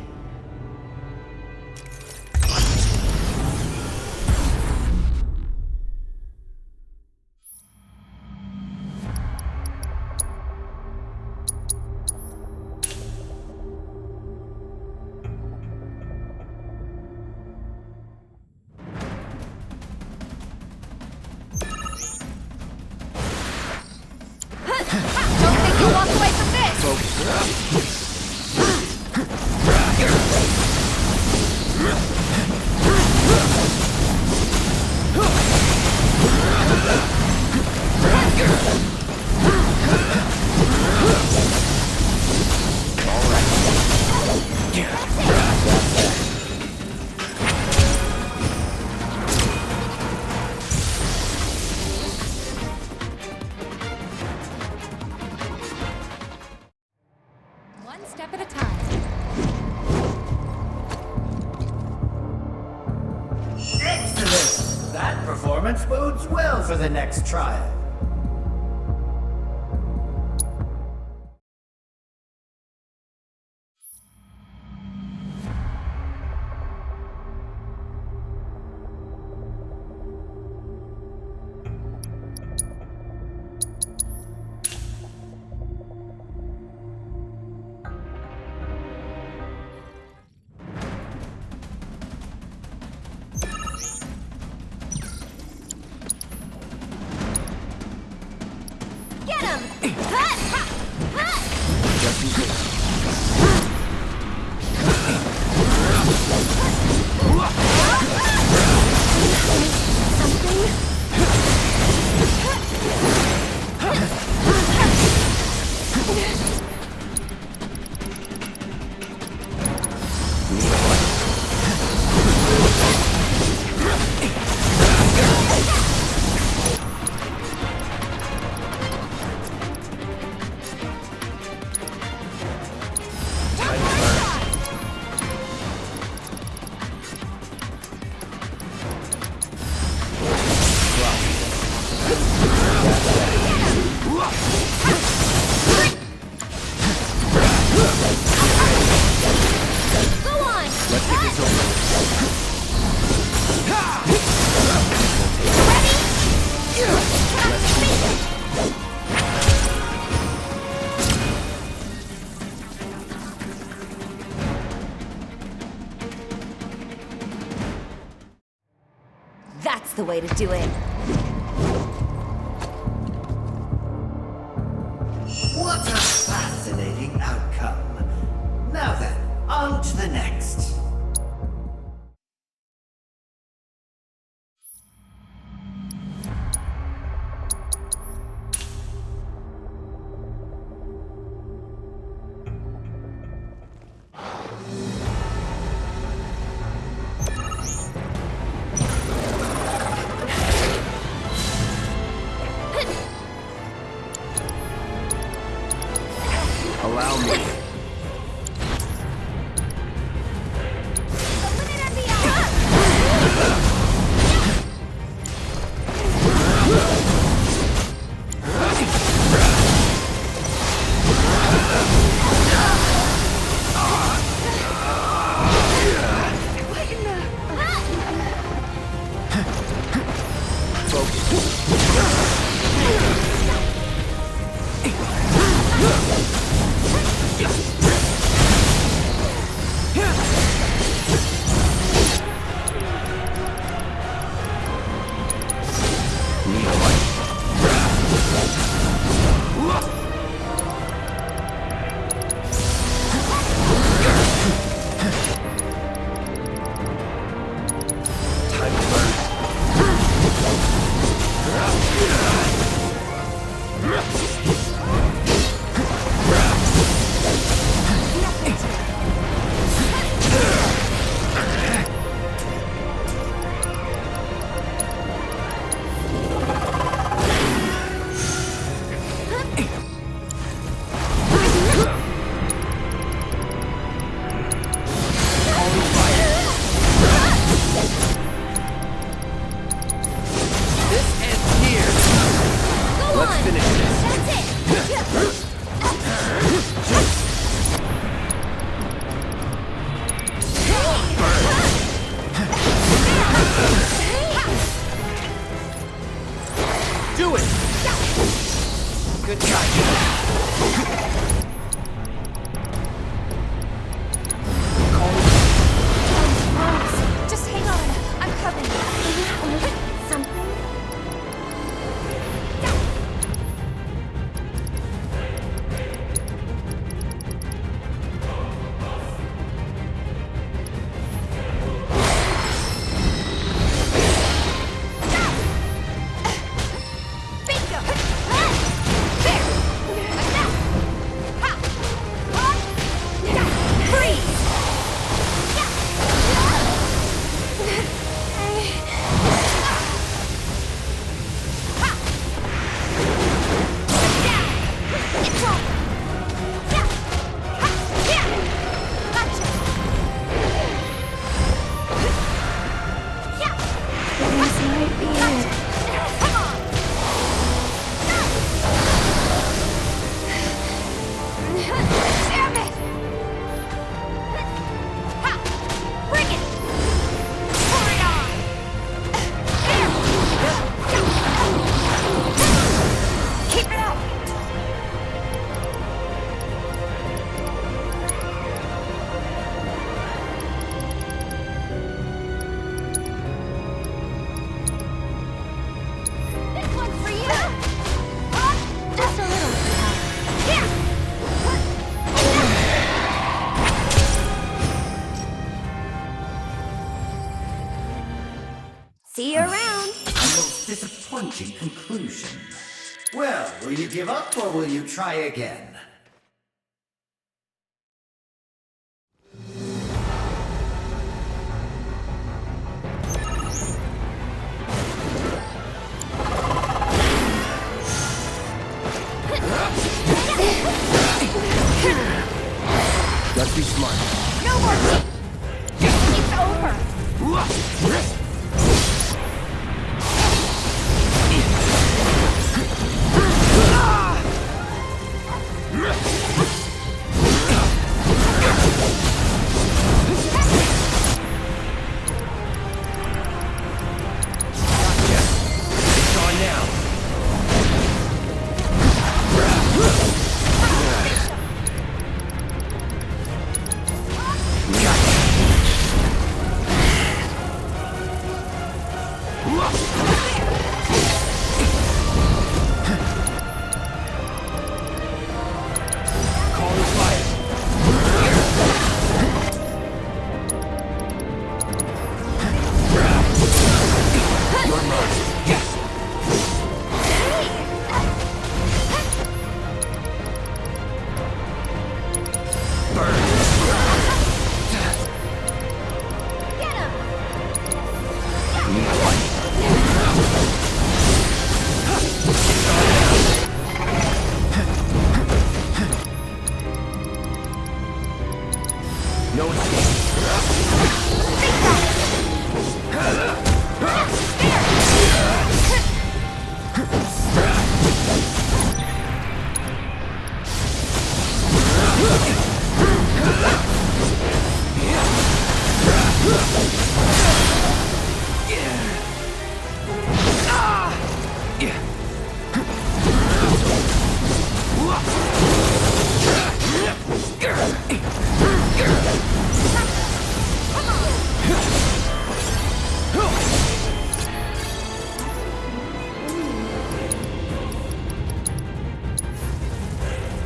Don't think you'll walk away from this! One step at a time. Excellent! That performance bodes well for the next trial. Get him! Just in case. Go on! Let's get this over. That's the way to do it. What a fascinating outcome. Now then, on to the next. Allow me. Focus. See you around. A most disappointing conclusion. Well, will you give up or will you try again? Let's be smart. No more! It's over! It's on now. Calling fire. You're mine. No escape.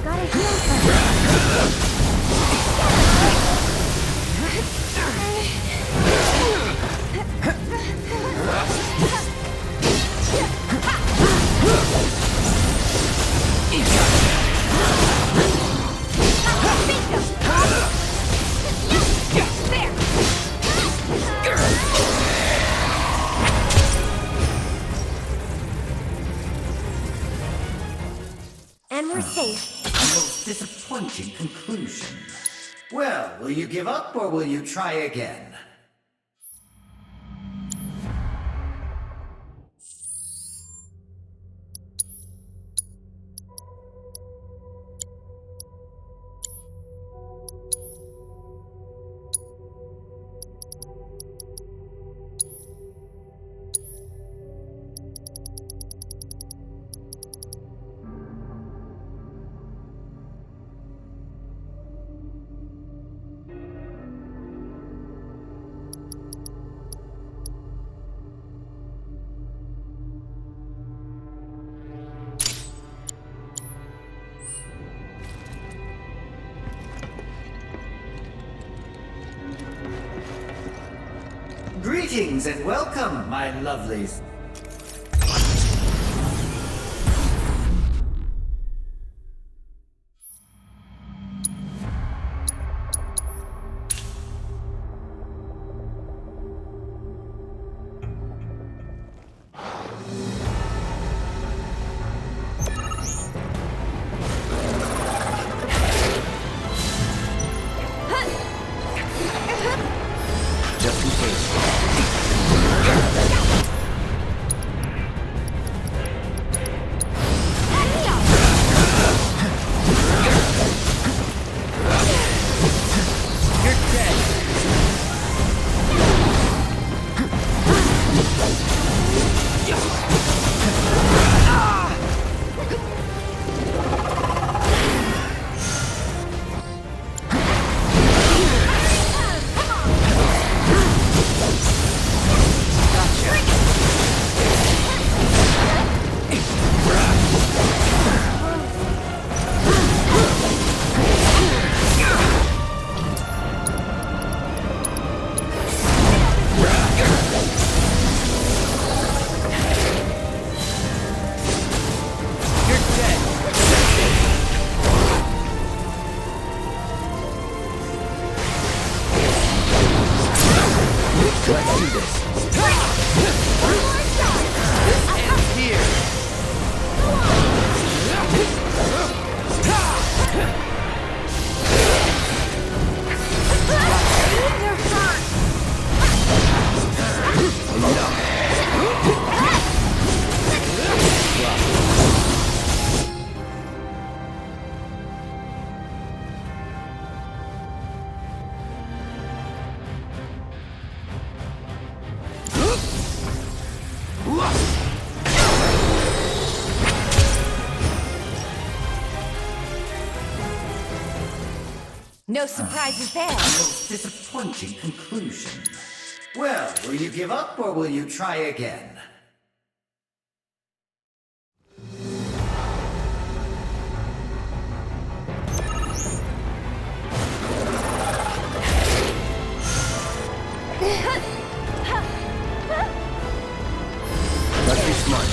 Gotta heal And we're safe. A most disappointing conclusion. Well, will you give up or will you try again? Greetings and welcome, my lovelies. Just in case. No surprises there. Most disappointing conclusion. Well, will you give up or will you try again? Let's be smart.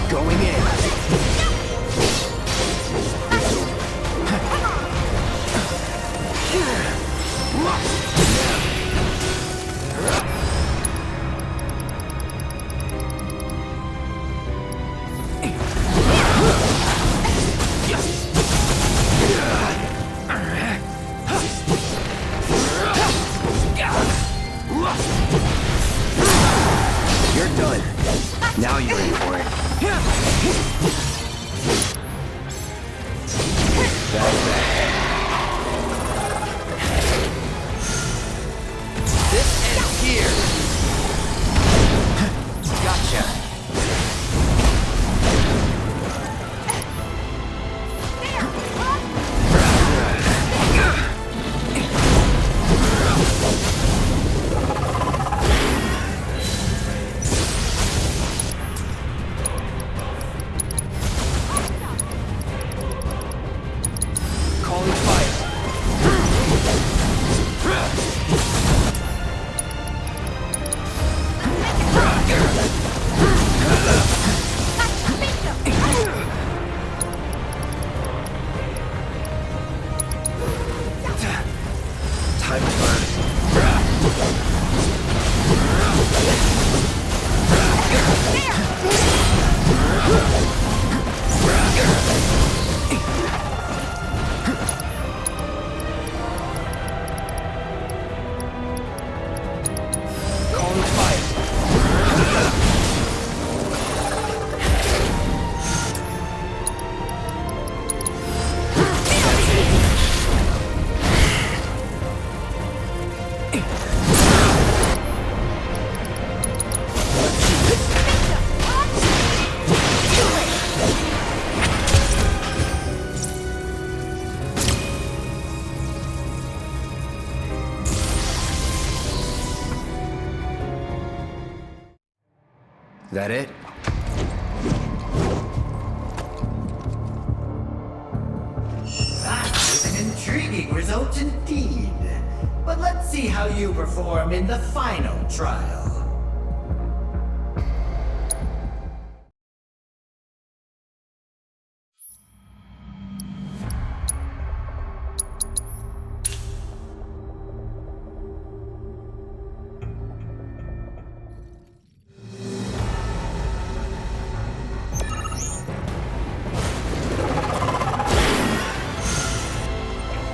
Going in. You're done. Now you're in for it. That's that. This ends here. Gotcha. Calling fire. Time to burn. Calling fire. That it? That is an intriguing result indeed. But let's see how you perform in the final trial.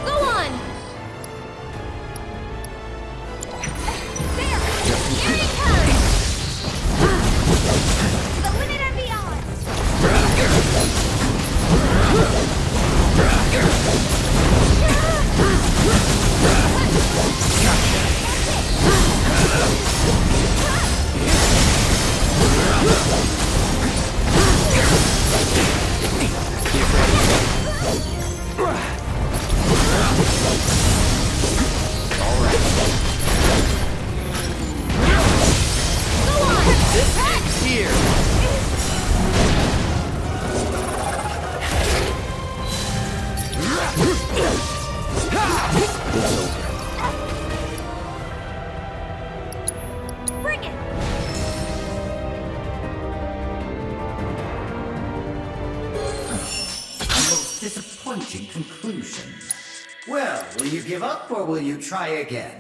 Go on! There! Here he comes! Well, will you give up or will you try again?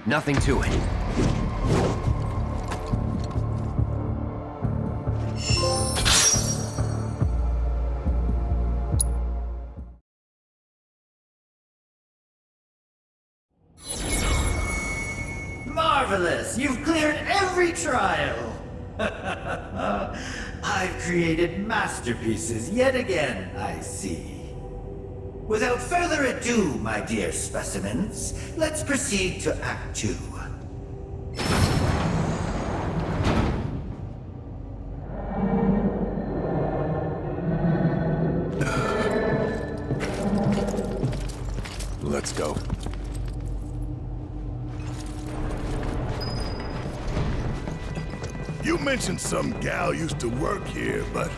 Nothing to it. Marvelous! You've cleared every trial! I've created masterpieces yet again, I see. Without further ado, my dear specimens, let's proceed to Act 2. Let's go. You mentioned some gal used to work here, but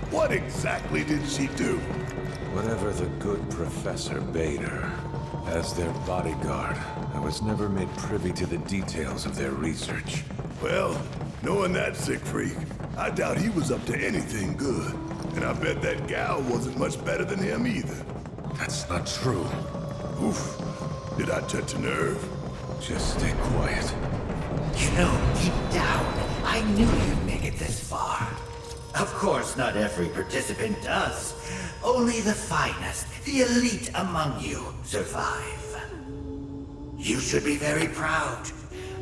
what exactly did she do? Whatever the good professor bade her. As their bodyguard, I was never made privy to the details of their research. Well, knowing that sick freak, I doubt he was up to anything good. And I bet that gal wasn't much better than him either. That's not true. Oof. Did I touch a nerve? Just stay quiet. You know, deep down, I knew you'd make it this far. Of course, not every participant does. Only the finest, the elite among you, survive. You should be very proud.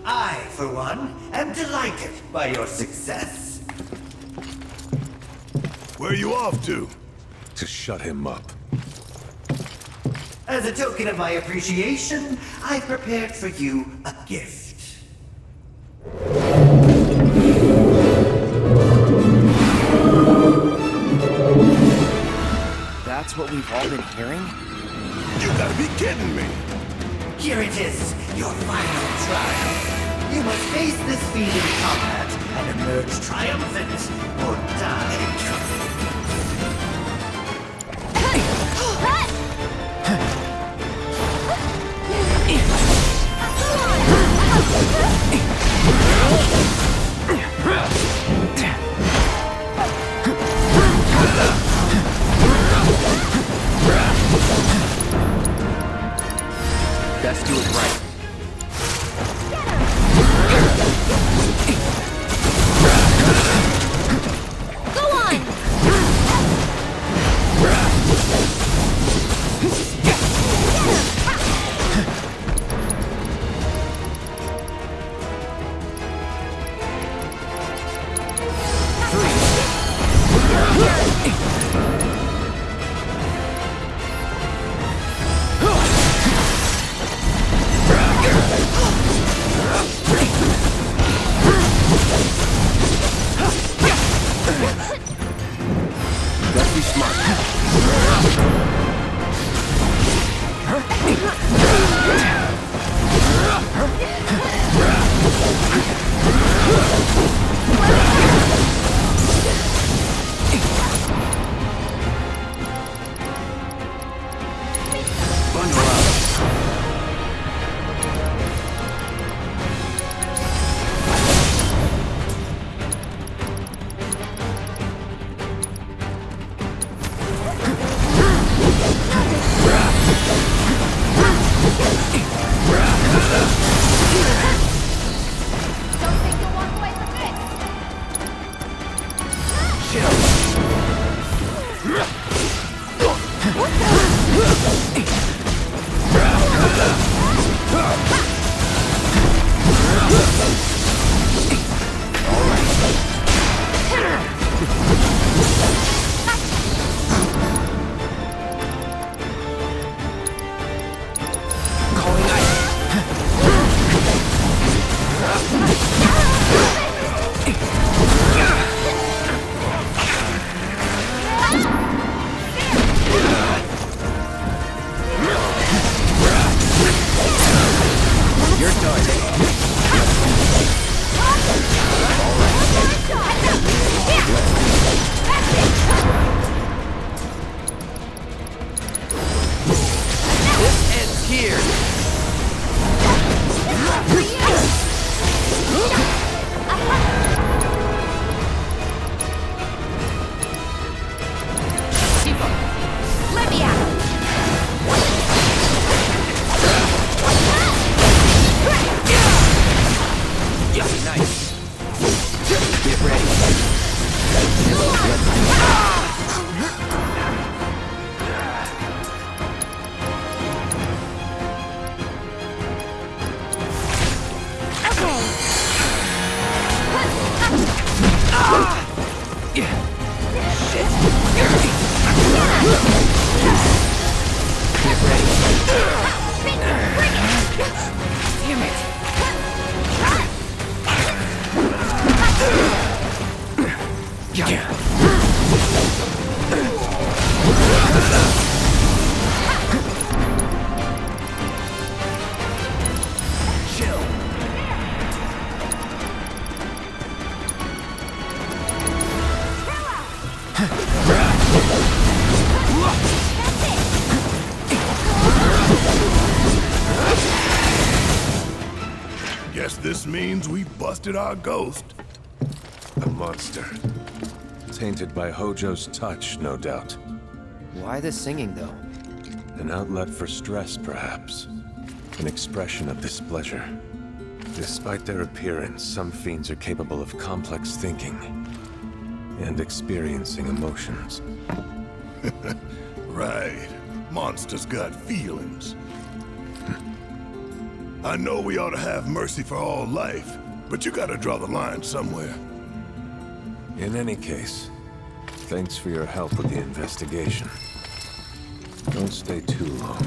I, for one, am delighted by your success. Where are you off to? To shut him up. As a token of my appreciation, I've prepared for you a gift. That's what we've all been hearing? You gotta be kidding me! Here it is, your final trial. You must face this fiend in combat and emerge triumphant or die. Let's do it right. Go on! Your target. This ends here. Let me out! Yeah, nice. Get ready. Damn it! Guess this means we busted our ghost. A monster. Tainted by Hojo's touch, no doubt. Why the singing, though? An outlet for stress, perhaps. An expression of displeasure. Despite their appearance, some fiends are capable of complex thinking and experiencing emotions. Right. Monsters got feelings. I know we ought to have mercy for all life, but you gotta draw the line somewhere. In any case, thanks for your help with the investigation. Don't stay too long.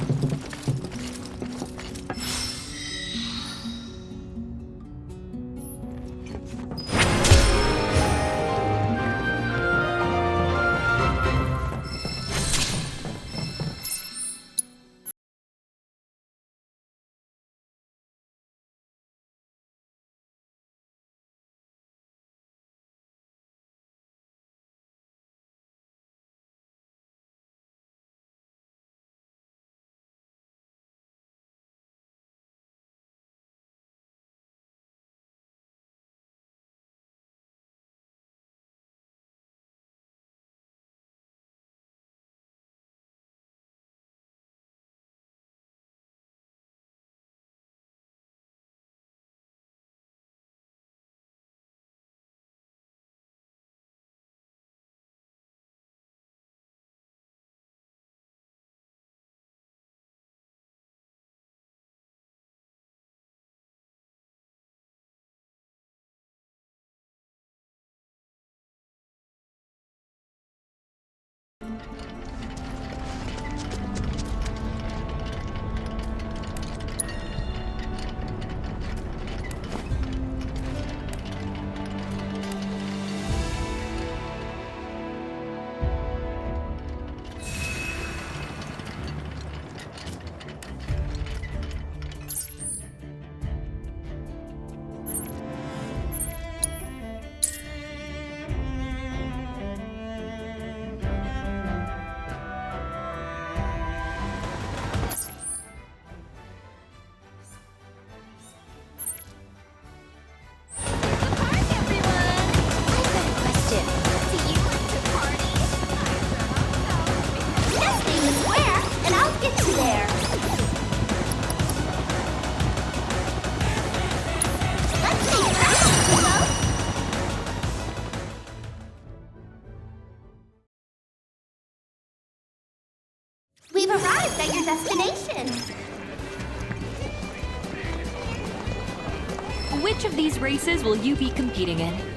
We've arrived at your destination. Which of these races will you be competing in?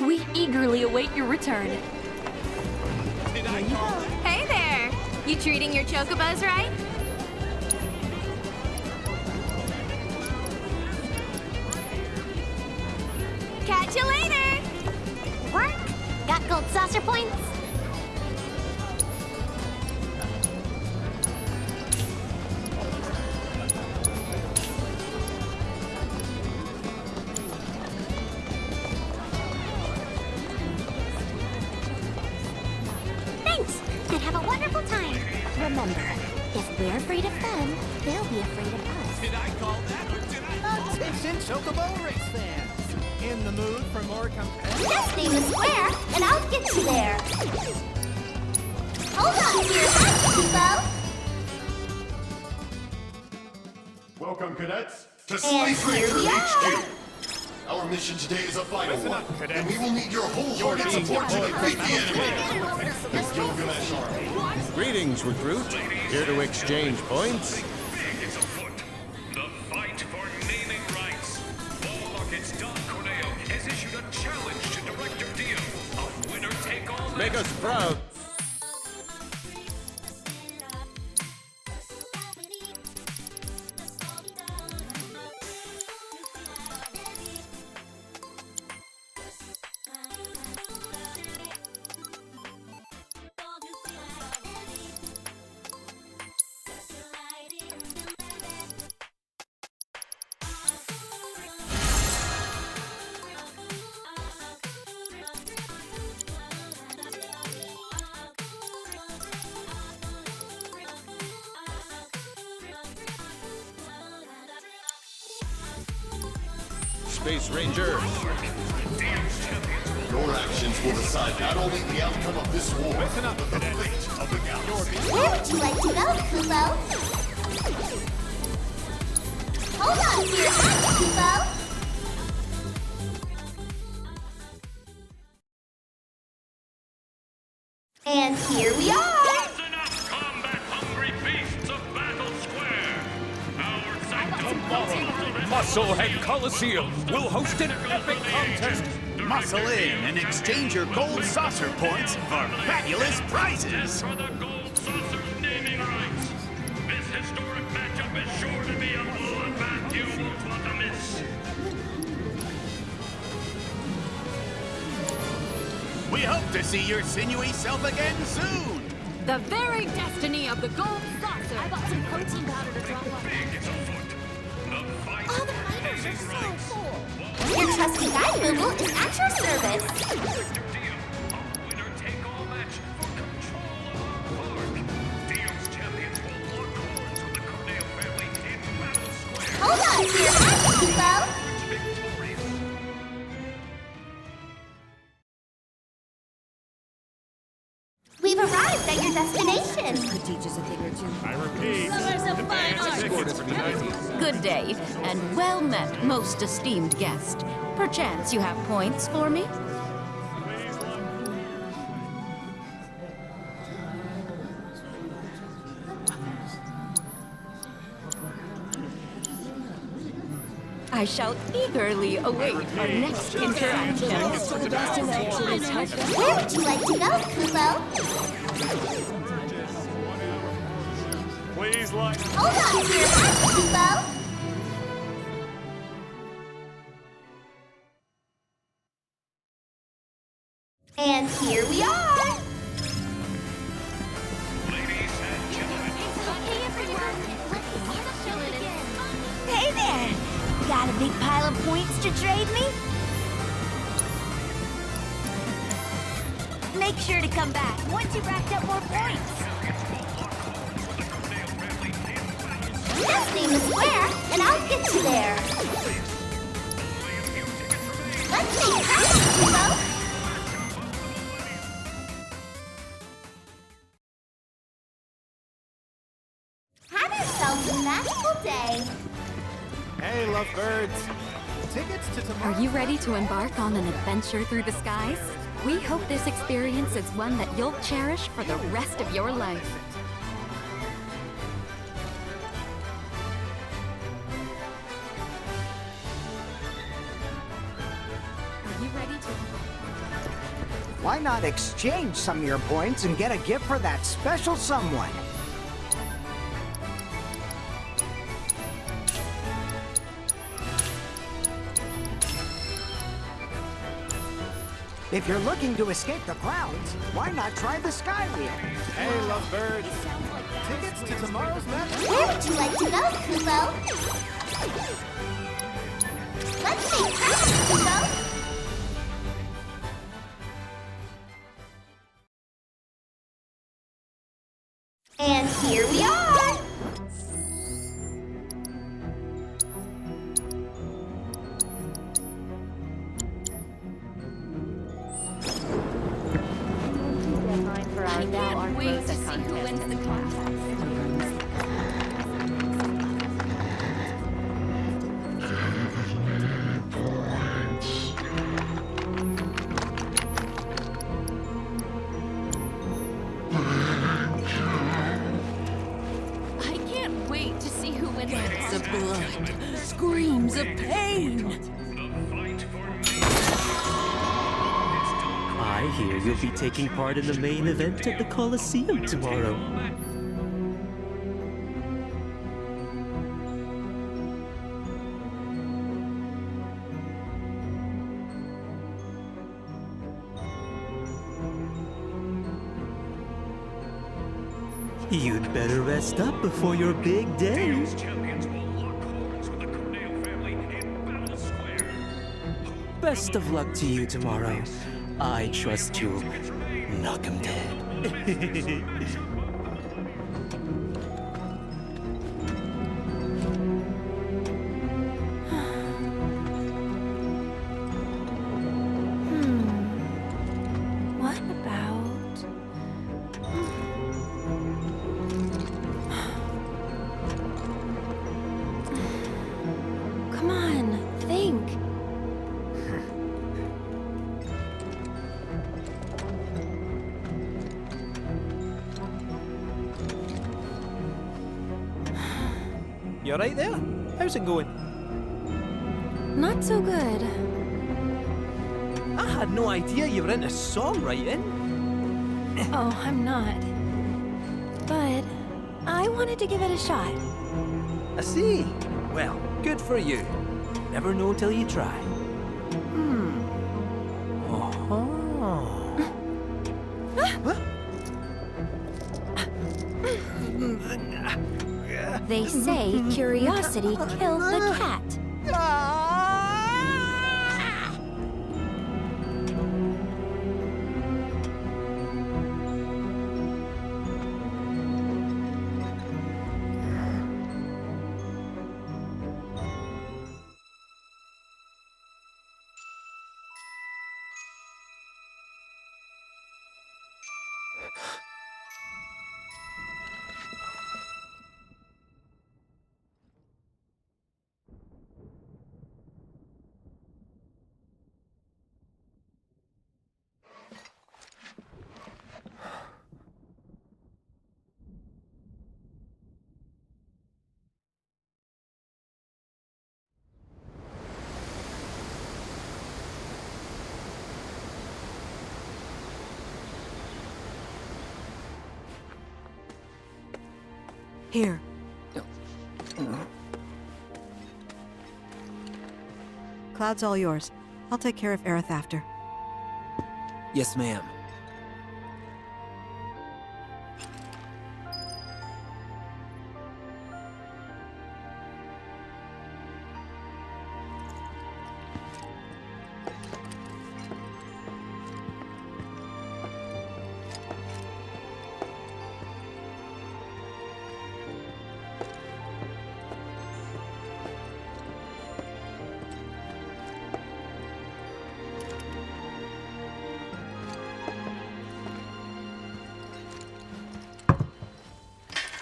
We eagerly await your return. Hey there! You treating your chocobos right? Catch you later! Work? Got gold saucer points? Thanks! And have a wonderful time. Remember, if we're afraid of them, they'll be afraid of us. Did I call that or did I? Attention, Chocobo race fans! In the mood for more competitive? Just name the square, and I'll get you there. Hold on to your hats, Kubo. Welcome, cadets, to And Slice here Ranger we are. HQ. Our mission today is a vital one, and we will need your wholehearted support to defeat the enemy. The Gilgamesh Army. Greetings, recruit. Here to exchange points. Make us proud. Space Ranger. Your actions will decide not only the outcome of this war, but the fate of the galaxy. Where would you like to go, Kubo? Hold on to your hats, Kubo. And here we are! Musclehead Coliseum will host an epic contest. Muscle in and exchange your gold saucer points for fabulous prizes. We hope to see your sinewy self again soon. The very destiny of the gold saucer. I bought some protein powder to drop off. All the fighters are so cool. Your trusty guide, Boo-Boo, is at your service. Hold on to your hats, Kubo. We've arrived at your destination. Could teach us a thing or two. I repeat. Lovers of fine art. Tickets for the 90s. Good day, and well met, most esteemed guest. Perchance you have points for me? I shall eagerly await our next interaction. Where would you like to go, Kubo? Please like. Hold on to your hat, Kubo. And here we are. Hey there! Got a big pile of points to trade me? Make sure to come back once you've racked up more points. Just name a square, and I'll get you there. Let's make practice, Kubo. Have yourselves a magical day. Hey, lovebirds. Tickets to tomorrow. Are you ready to embark on an adventure through the skies? We hope this experience is one that you'll cherish for the rest of your life. Are you ready to... Why not exchange some of your points and get a gift for that special someone? If you're looking to escape the clouds, why not try the sky wheel? Hey, lovebirds. Tickets to tomorrow's match. Where would you like to go, Kubo? Let's make practice, Kubo. And here we are. I can't wait to see who wins the contest. I can't wait to see who wins The blood. Screams of pain. I hear you'll be taking part in the main event at the Coliseum tomorrow. You'd better rest up before your big day. Best of luck to you tomorrow. I trust you. Knock 'em dead. What about... Come on, think. You alright there? How's it going? Not so good. I had no idea you were into songwriting. Oh, I'm not. But I wanted to give it a shot. I see. Well, good for you. Never know till you try. They say curiosity killed the cat. Here. Cloud's all yours. I'll take care of Aerith after. Yes, ma'am.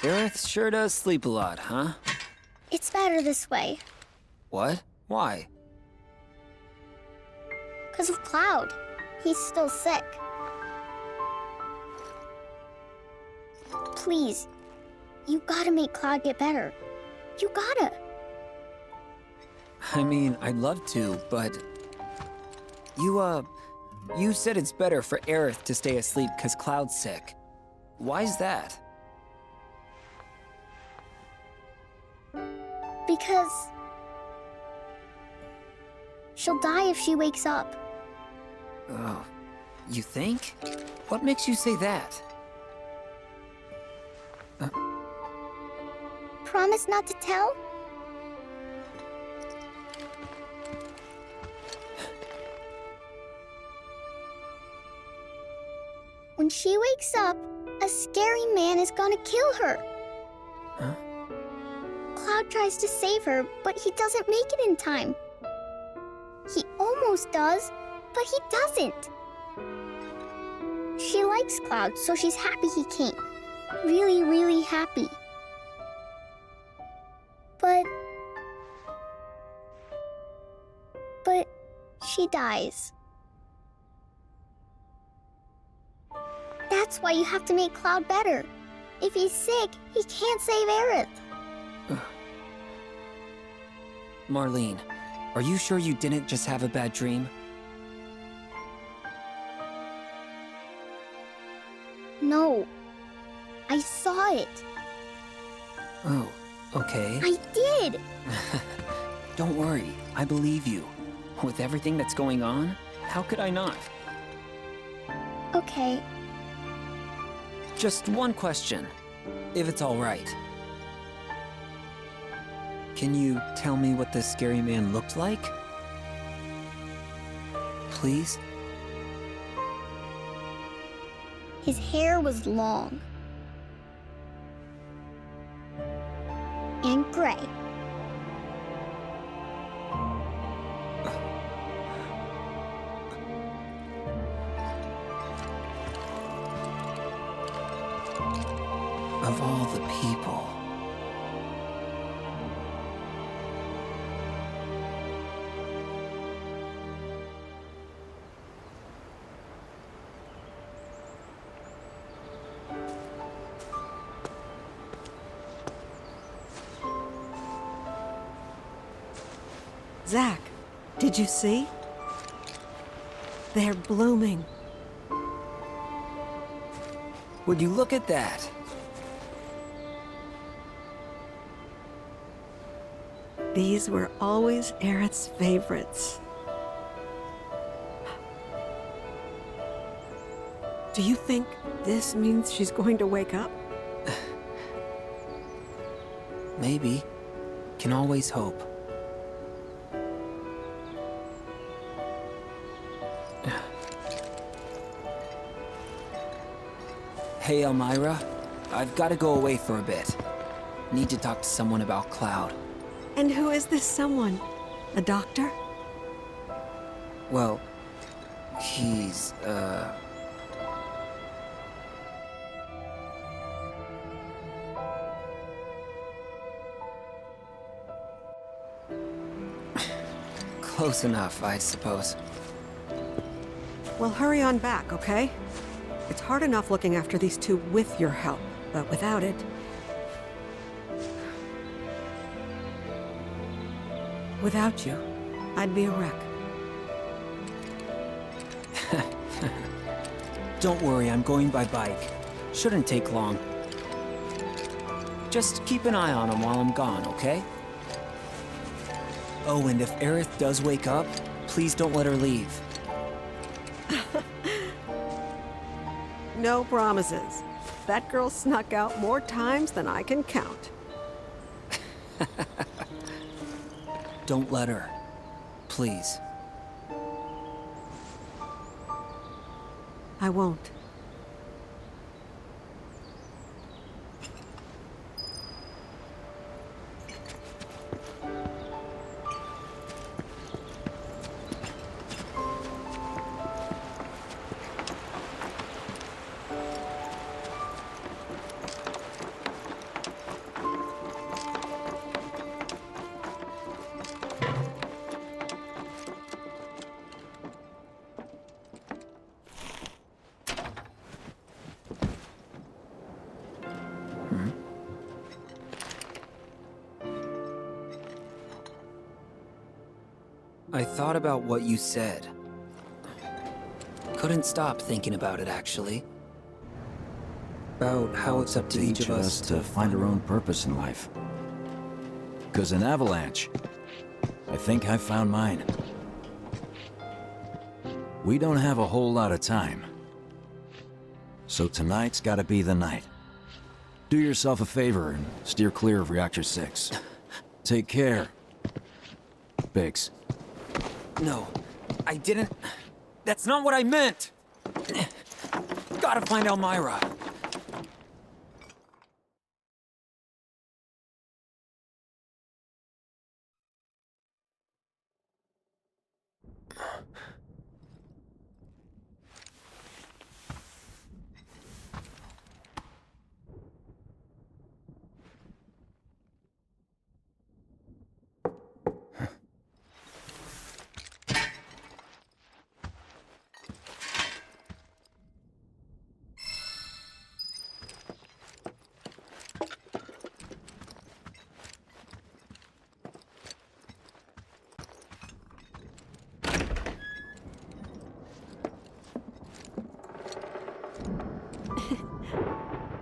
Aerith sure does sleep a lot, huh? It's better this way. What? Why? 'Cause of Cloud. He's still sick. Please, you gotta make Cloud get better. You gotta. I mean, I'd love to, but... You said it's better for Aerith to stay asleep 'cause Cloud's sick. Why's that? Because she'll die if she wakes up. Oh, you think? What makes you say that? Promise not to tell? When she wakes up, a scary man is gonna kill her. Huh? Cloud tries to save her, but he doesn't make it in time. He almost does, but he doesn't. She likes Cloud, so she's happy he came. Really, really happy. But she dies. That's why you have to make Cloud better. If he's sick, he can't save Aerith. Marlene, are you sure you didn't just have a bad dream? No. I saw it. Oh, okay. I did! Don't worry, I believe you. With everything that's going on, how could I not? Okay. Just one question, if it's all right. Can you tell me what this scary man looked like? Please? His hair was long. And gray. Of all the people. Zack, did you see? They're blooming. Would you look at that? These were always Aerith's favorites. Do you think this means she's going to wake up? Maybe. Can always hope. Hey, Elmira. I've got to go away for a bit. Need to talk to someone about Cloud. And who is this someone? A doctor? Well, he's, Close enough, I suppose. Well, hurry on back, okay? It's hard enough looking after these two with your help, but without it... Without you, I'd be a wreck. Don't worry, I'm going by bike. Shouldn't take long. Just keep an eye on him while I'm gone, okay? Oh, and if Aerith does wake up, please don't let her leave. No promises. That girl snuck out more times than I can count. Don't let her. Please. I won't. I thought about what you said. Couldn't stop thinking about it, actually. About how it's up to each of us to find our own purpose in life. Because in Avalanche, I think I found mine. We don't have a whole lot of time. So tonight's gotta be the night. Do yourself a favor and steer clear of Reactor 6. Take care, Biggs. No, I didn't... That's not what I meant! Gotta find Elmira.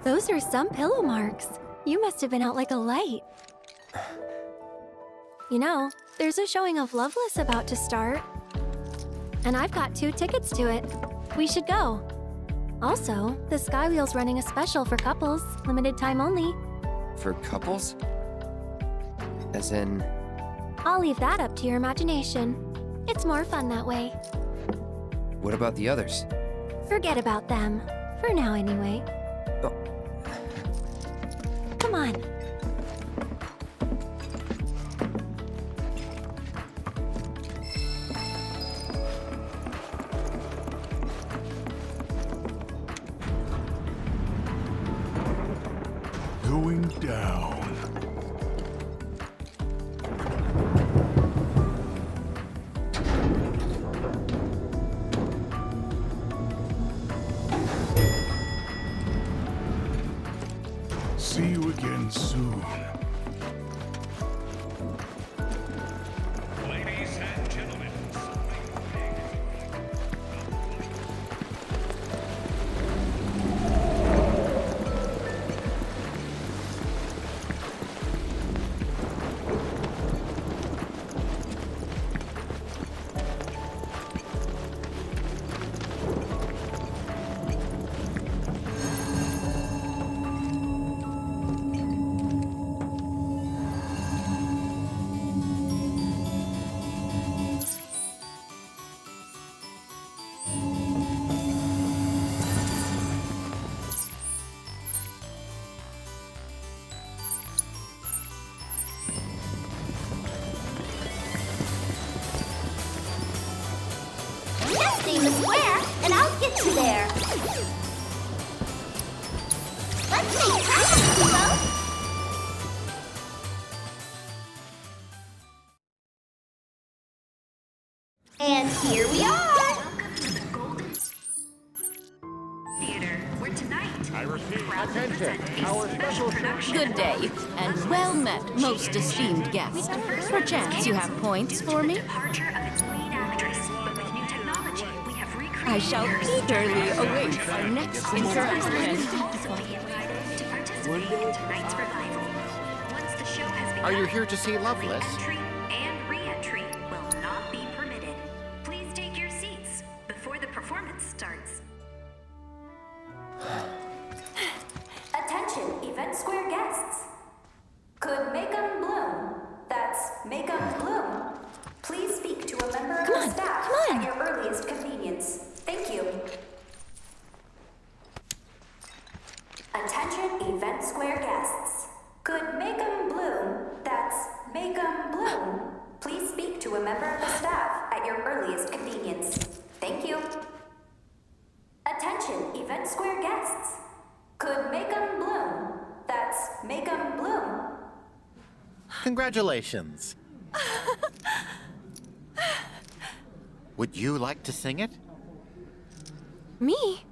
Those are some pillow marks. You must have been out like a light. You know, there's a showing of Loveless about to start. And I've got 2 tickets to it. We should go. Also, the Skywheel's running a special for couples, limited time only. For couples? As in... I'll leave that up to your imagination. It's more fun that way. What about the others? Forget about them. For now, anyway. Come on. Going down. See you again soon. Ladies and gentlemen, Just name the square, and I'll get you there. Let's make time, people! Good day, and well met, most esteemed guest. Perchance you have points for me? I shall eagerly await our next interaction. Are you here to see Loveless? Entry and re-entry will not be permitted. Please take your seats before the performance starts. Attention, Event Square guests. Could Make 'em Bloom, that's Make 'em Bloom, please speak to a member of the staff at your earliest convenience. Thank you. Attention, Event Square guests. Could Make 'em Bloom, that's Make 'em Bloom, please speak to a member of the staff at your earliest convenience. Thank you. Attention, Event Square guests. Could Make 'em Bloom, that's Make 'em Bloom. Congratulations. Would you like to sing it? Me?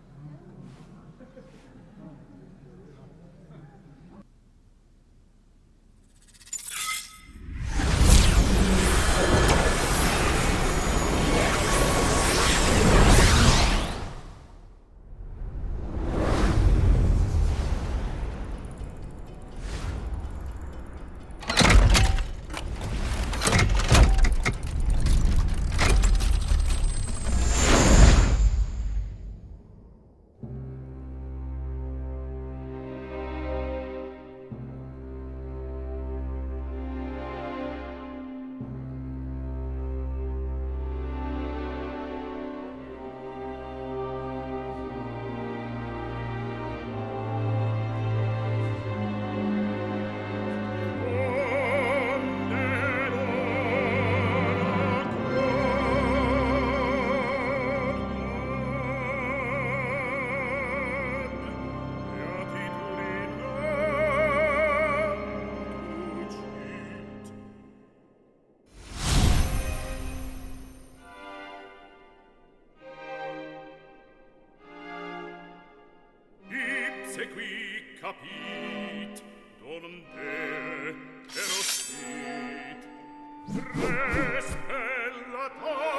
capit, donde erosit, tres pellatores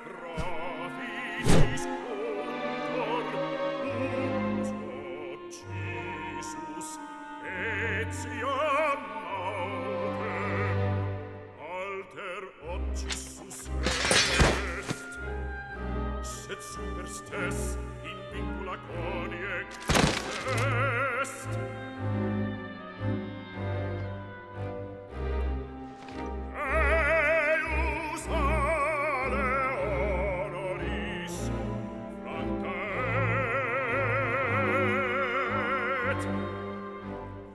bravis contor, ut occisus etiam autem, alter occisus est, sed super stes in vincula coniec est. Eius ale honoris flancet,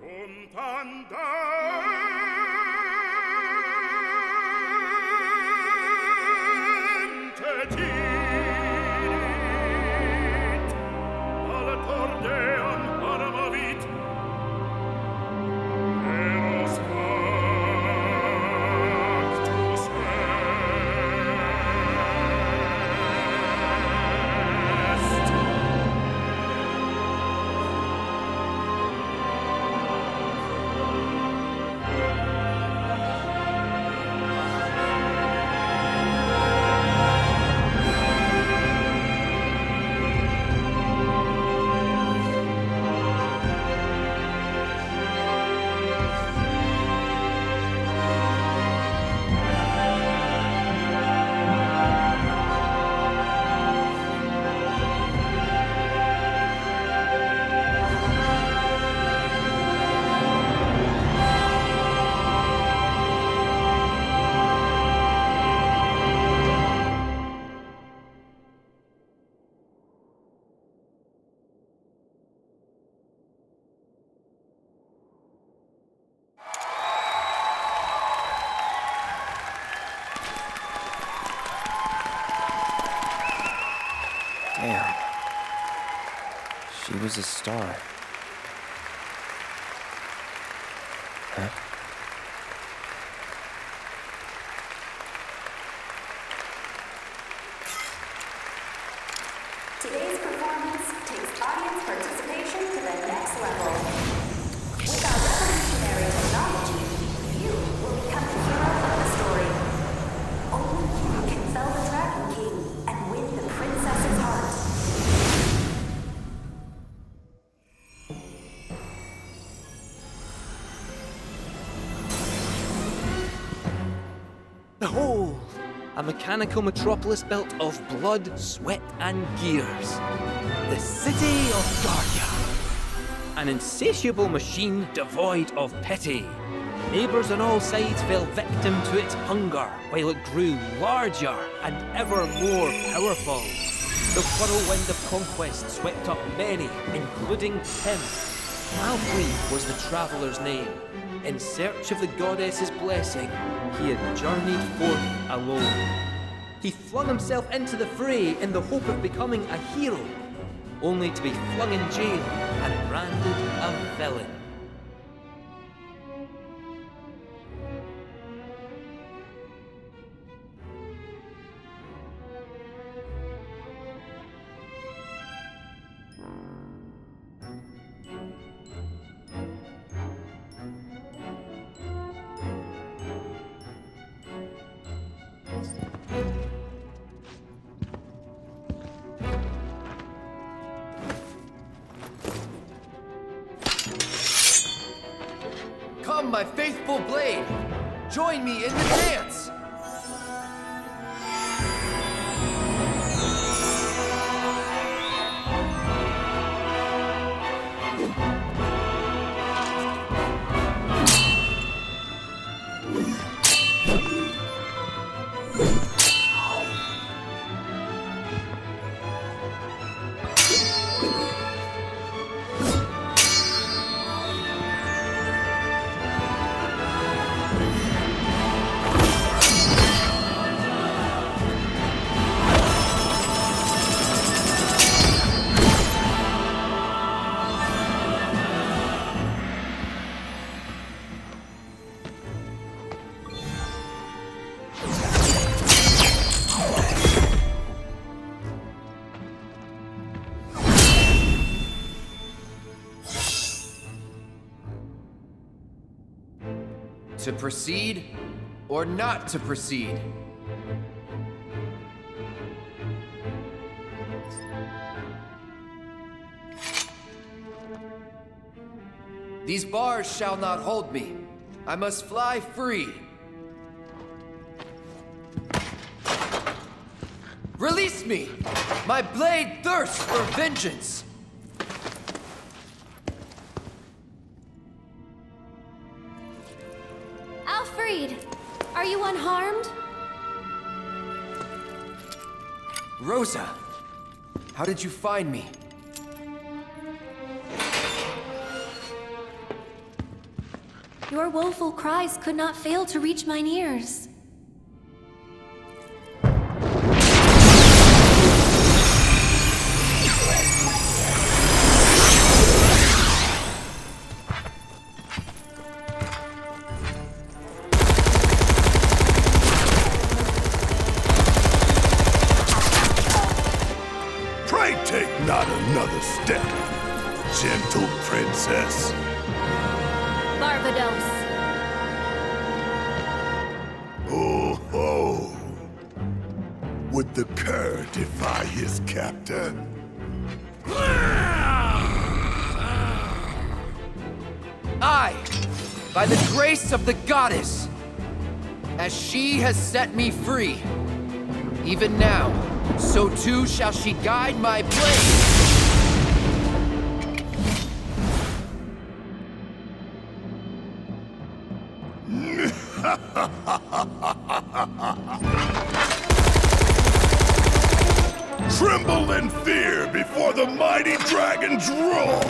cum tandente dinit, alator deam paramavit, eros factus est. Damn. She was a star. Huh? Today's performance takes audience participation A mechanical metropolis built of blood, sweat, and gears. The city of Garya. An insatiable machine devoid of pity. Neighbours on all sides fell victim to its hunger, while it grew larger and ever more powerful. The whirlwind of conquest swept up many, including him. Alfred was the traveller's name. In search of the goddess's blessing, he had journeyed forth alone. He flung himself into the fray in the hope of becoming a hero, only to be flung in jail and branded a villain. Come, my faithful blade! Join me in the dance! To proceed or not to proceed? These bars shall not hold me. I must fly free. Release me! My blade thirsts for vengeance! Alfred, are you unharmed? Rosa, how did you find me? Your woeful cries could not fail to reach mine ears. Take not another step, gentle princess. Barbados. Oh ho! Would the cur defy his captor? I, by the grace of the goddess, as she has set me free, even now, so too shall she guide my blade. Tremble in fear before the mighty dragon's roar!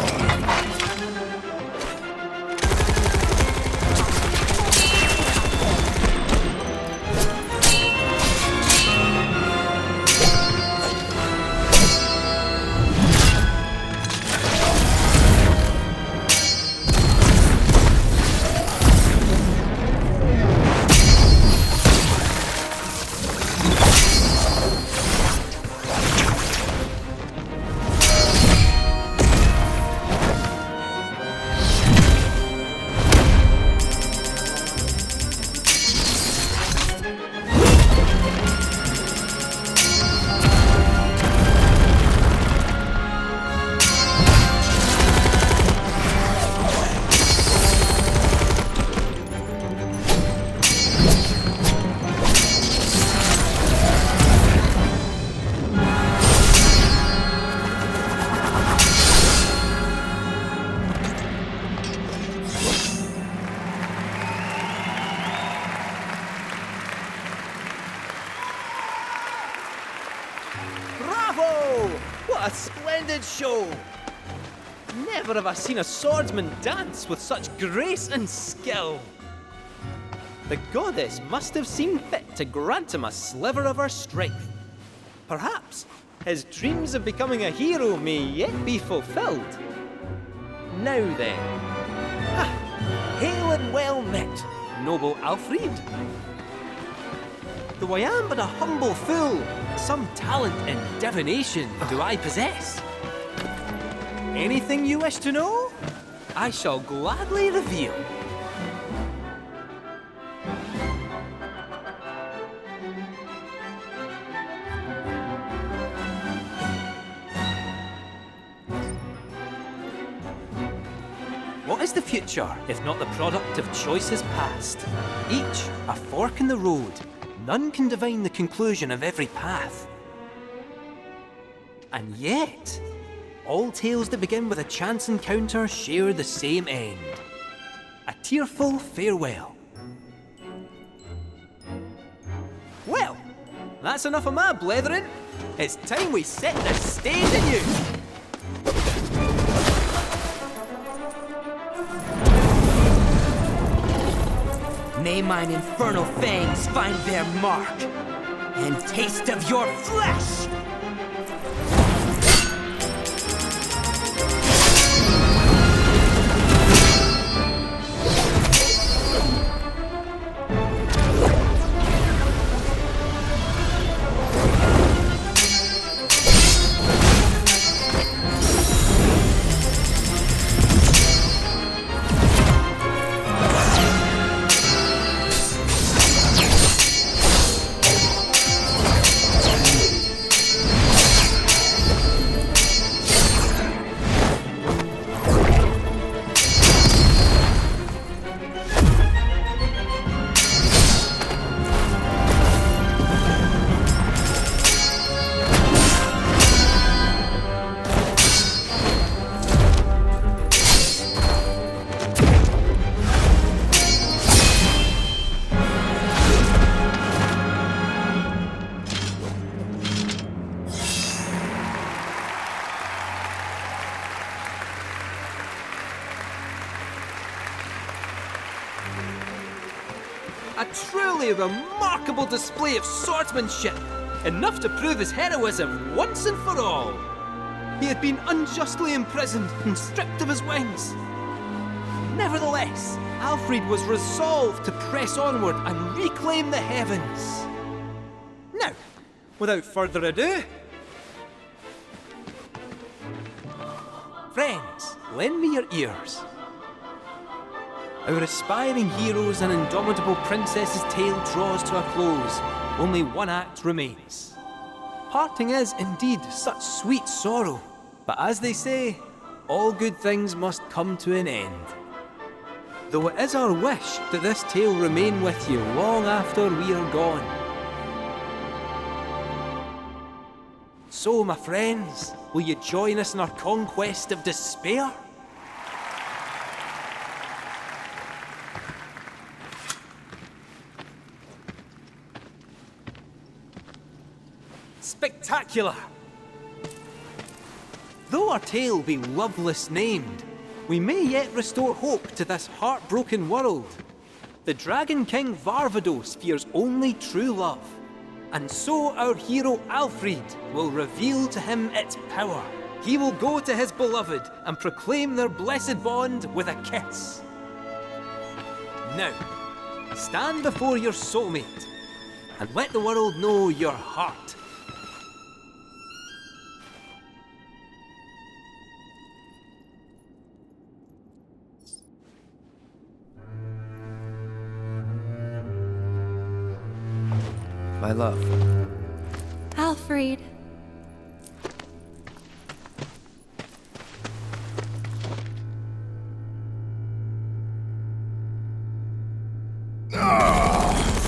splendid show! Never have I seen a swordsman dance with such grace and skill. The goddess must have seen fit to grant him a sliver of her strength. Perhaps his dreams of becoming a hero may yet be fulfilled. Now then, hail and well met, noble Alfred. Though I am but a humble fool, some talent in divination do I possess. Anything you wish to know, I shall gladly reveal. What is the future, if not the product of choices past? Each a fork in the road. None can divine the conclusion of every path. And yet, all tales that begin with a chance encounter share the same end. A tearful farewell. Well, that's enough of my blethering. It's time we set the stage anew. May mine infernal fangs find their mark, and taste of your flesh! A truly remarkable display of swordsmanship, enough to prove his heroism once and for all. He had been unjustly imprisoned and stripped of his wings. Nevertheless, Alfred was resolved to press onward and reclaim the heavens. Now, without further ado, friends, lend me your ears. Our aspiring hero's and indomitable princess's tale draws to a close. Only one act remains. Parting is indeed such sweet sorrow, but as they say, all good things must come to an end. Though it is our wish that this tale remain with you long after we are gone. So, my friends, will you join us in our conquest of despair? Spectacular! Though our tale be loveless named, we may yet restore hope to this heartbroken world. The Dragon King Varvados fears only true love, and so our hero Alfred will reveal to him its power. He will go to his beloved and proclaim their blessed bond with a kiss. Now, stand before your soulmate and let the world know your heart. My love. Alfred.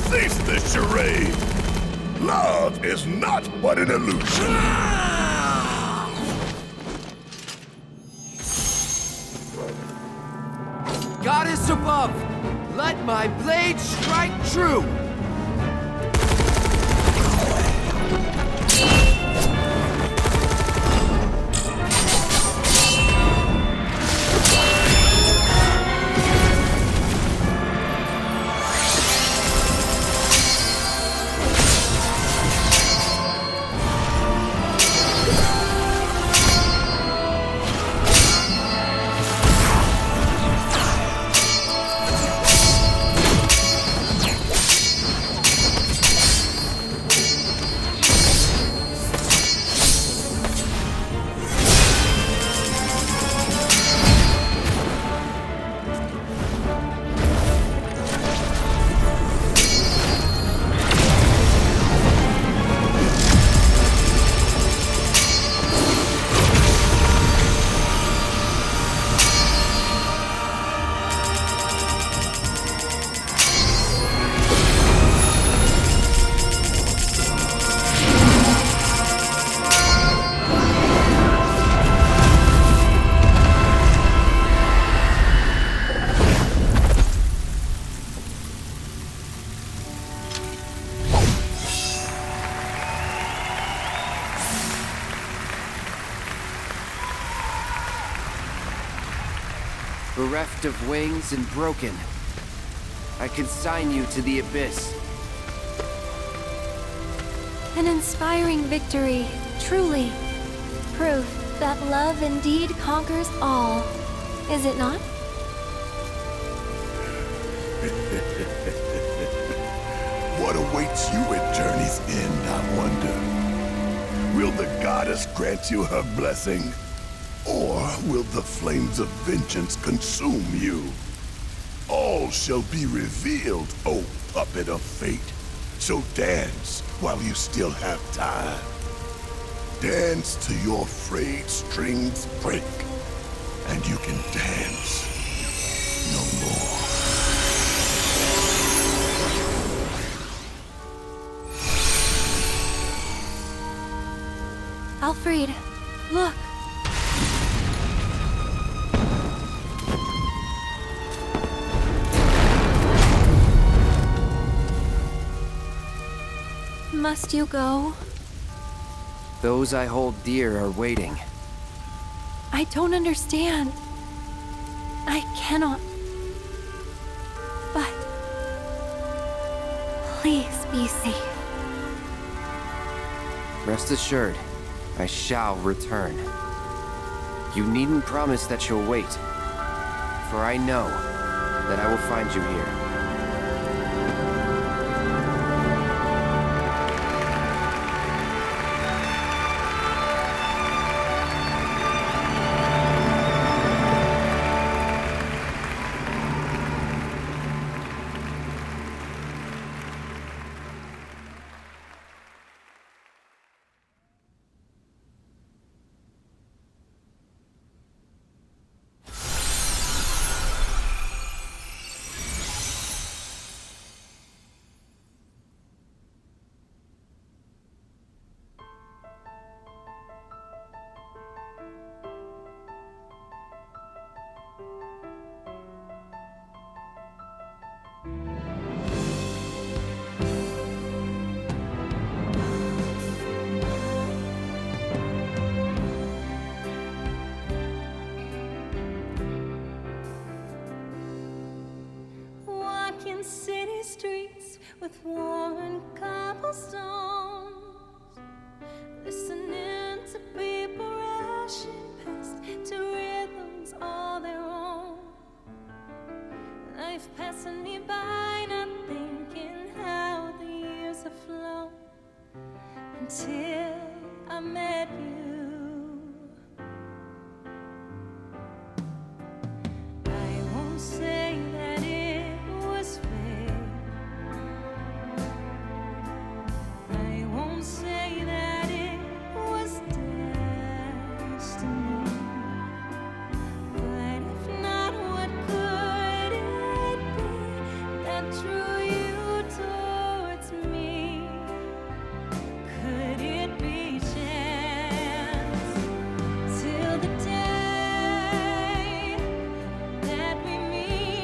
Cease this charade! Love is not but an illusion! Goddess above, let my blade strike true! bereft of wings and broken, I consign you to the abyss. An inspiring victory, truly. Proof that love indeed conquers all, is it not? What awaits you at Journey's End, I wonder? Will the goddess grant you her blessing? Or will the flames of vengeance consume you? All shall be revealed, O puppet of fate. So dance while you still have time. Dance till your frayed strings break, and you can dance no more. Alfred, look. Must you go? Those I hold dear are waiting. I don't understand. I cannot. But please be safe. Rest assured, I shall return. You needn't promise that you'll wait, for I know that I will find you here. Walking city streets with worn cobblestones, listening to people rushing past to rhythms all their own. Life passing me by, not thinking how the years have flown until I met you. I won't say that it was fair. I won't say that it was destiny. But if not, what could it be that drew you towards me? Could it be chance? Till the day that we meet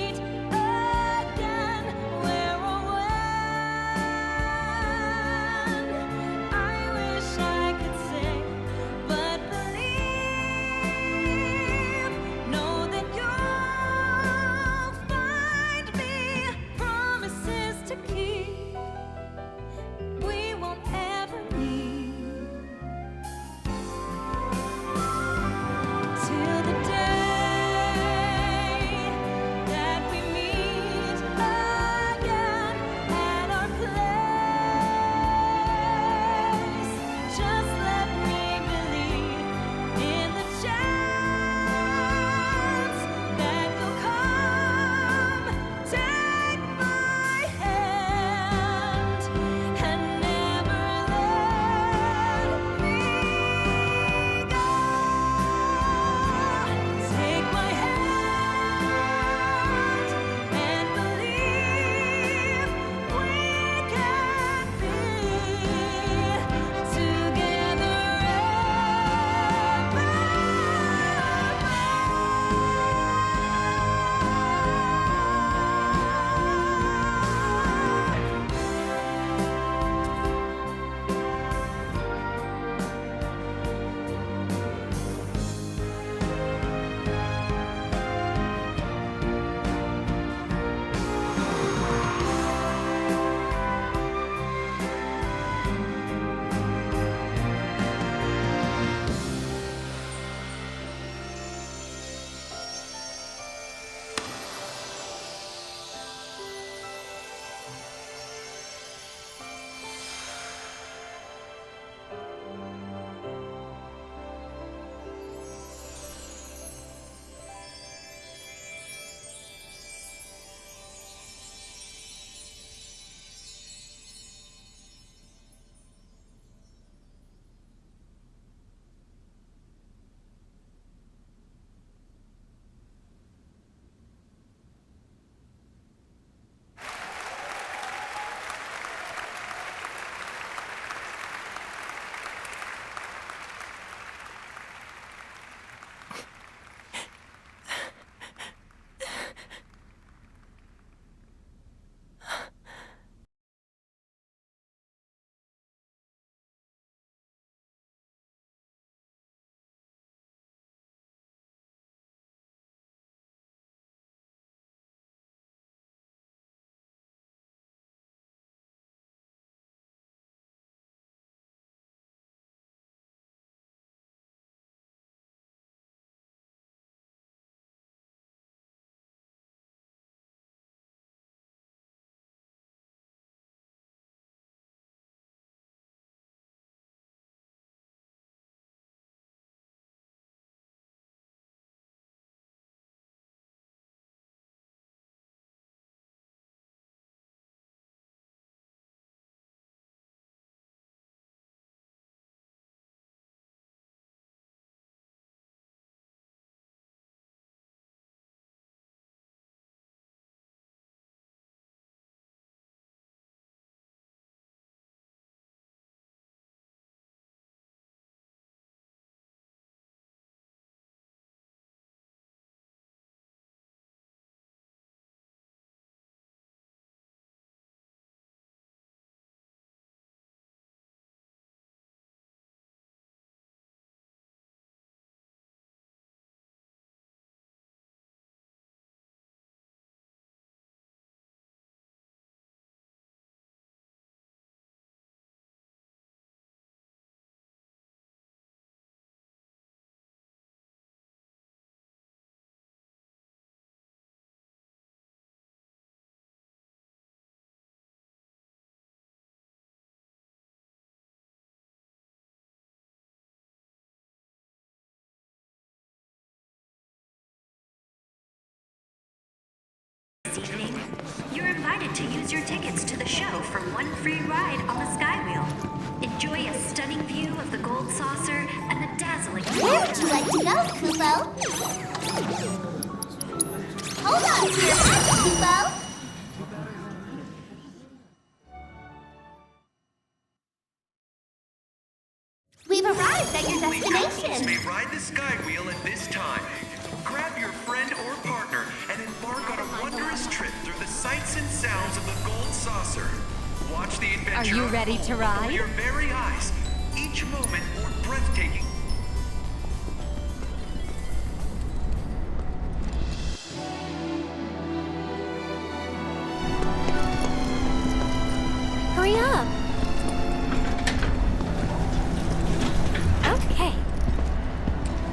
to use your tickets to the show for one free ride on the Skywheel. Enjoy a stunning view of the gold saucer and the dazzling... Where would you like to go, Kupo? Hold on to your hat, Kupo! We've arrived at your destination! May ride the Skywheel at this time. Grab your friend or partner and embark on a wondrous trip through the sights and sounds of the gold saucer. Watch the adventure Are you ready to unfold before ride? your very eyes. Each moment more breathtaking. Hurry up! Okay.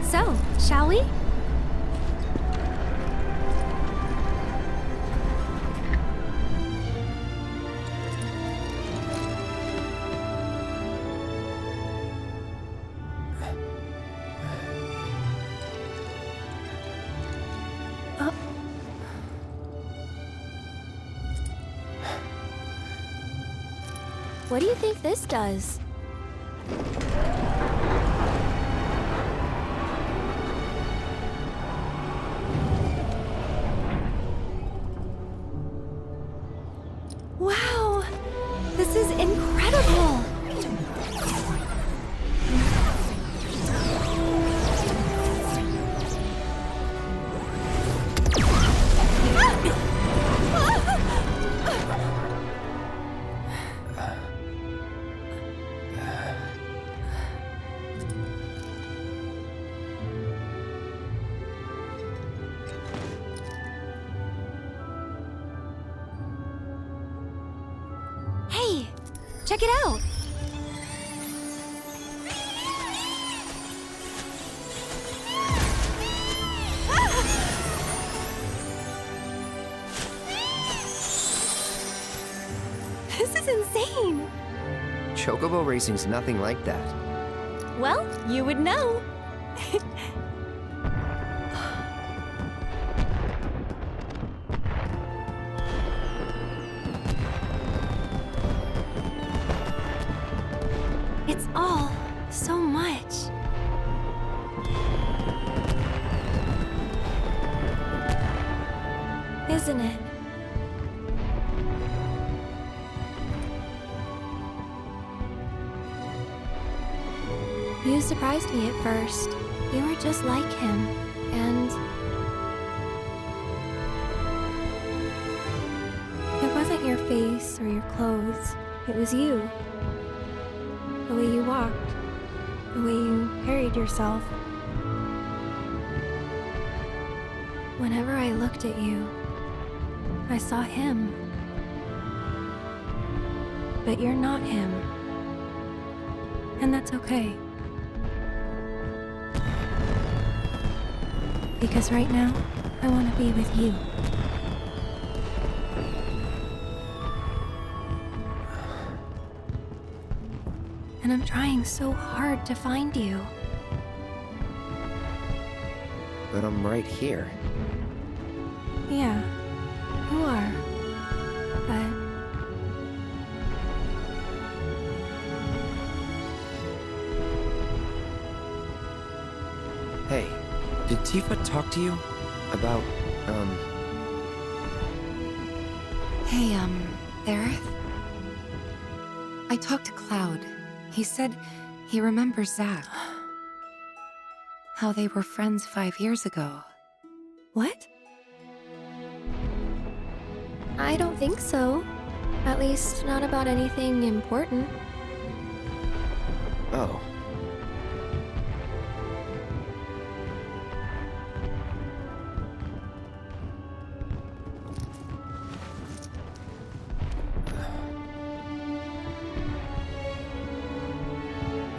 So, shall we? What do you think this does? Wow! This is incredible! Hey, check it out! This is insane! Chocobo racing's nothing like that. Well, you would know. It's all so much. Isn't it? You surprised me at first. You were just like him, and... it wasn't your face or your clothes. It was you. The way you walked. The way you carried yourself. Whenever I looked at you, I saw him. But you're not him. And that's okay. Because right now, I want to be with you. And I'm trying so hard to find you. But I'm right here. Yeah, you are. But... Hey, did Tifa talk to you? About, Hey, Aerith? I talked to Cloud. He said he remembers Zack. How they were friends 5 years ago. What? I don't think so. At least, not about anything important. oh.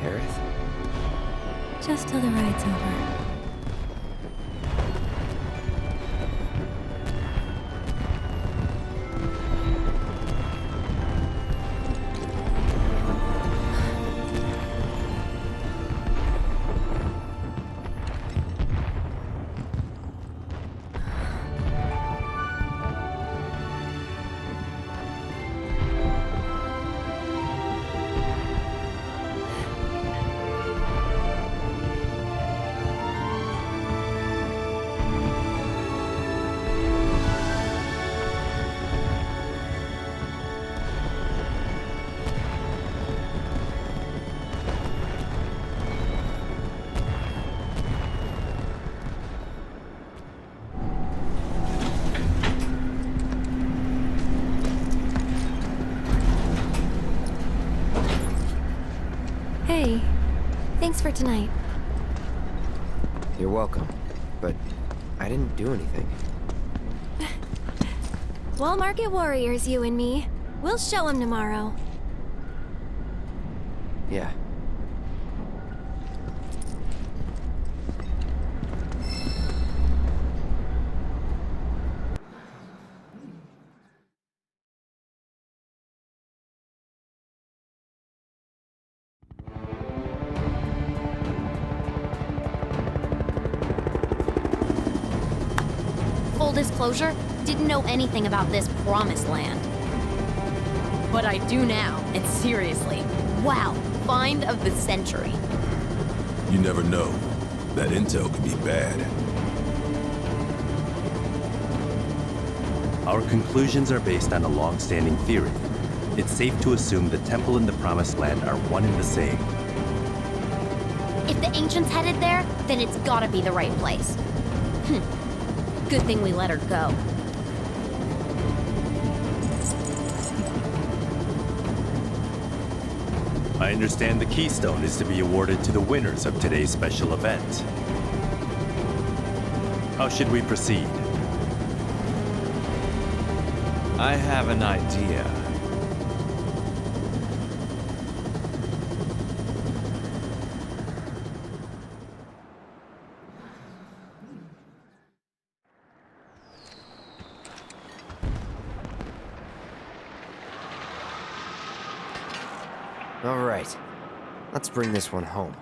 Aerith? Just till the ride's over. for tonight. You're welcome, but I didn't do anything. Wall Market Warriors, you and me. We'll show him tomorrow. Yeah. Full disclosure, didn't know anything about this promised land. But I do now, and seriously, wow, find of the century. You never know. That intel could be bad. Our conclusions are based on a long-standing theory. It's safe to assume the temple and the Promised Land are one and the same. If the ancients headed there, then it's gotta be the right place. Good thing we let her go. I understand the Keystone is to be awarded to the winners of today's special event. How should we proceed? I have an idea. All right. Let's bring this one home.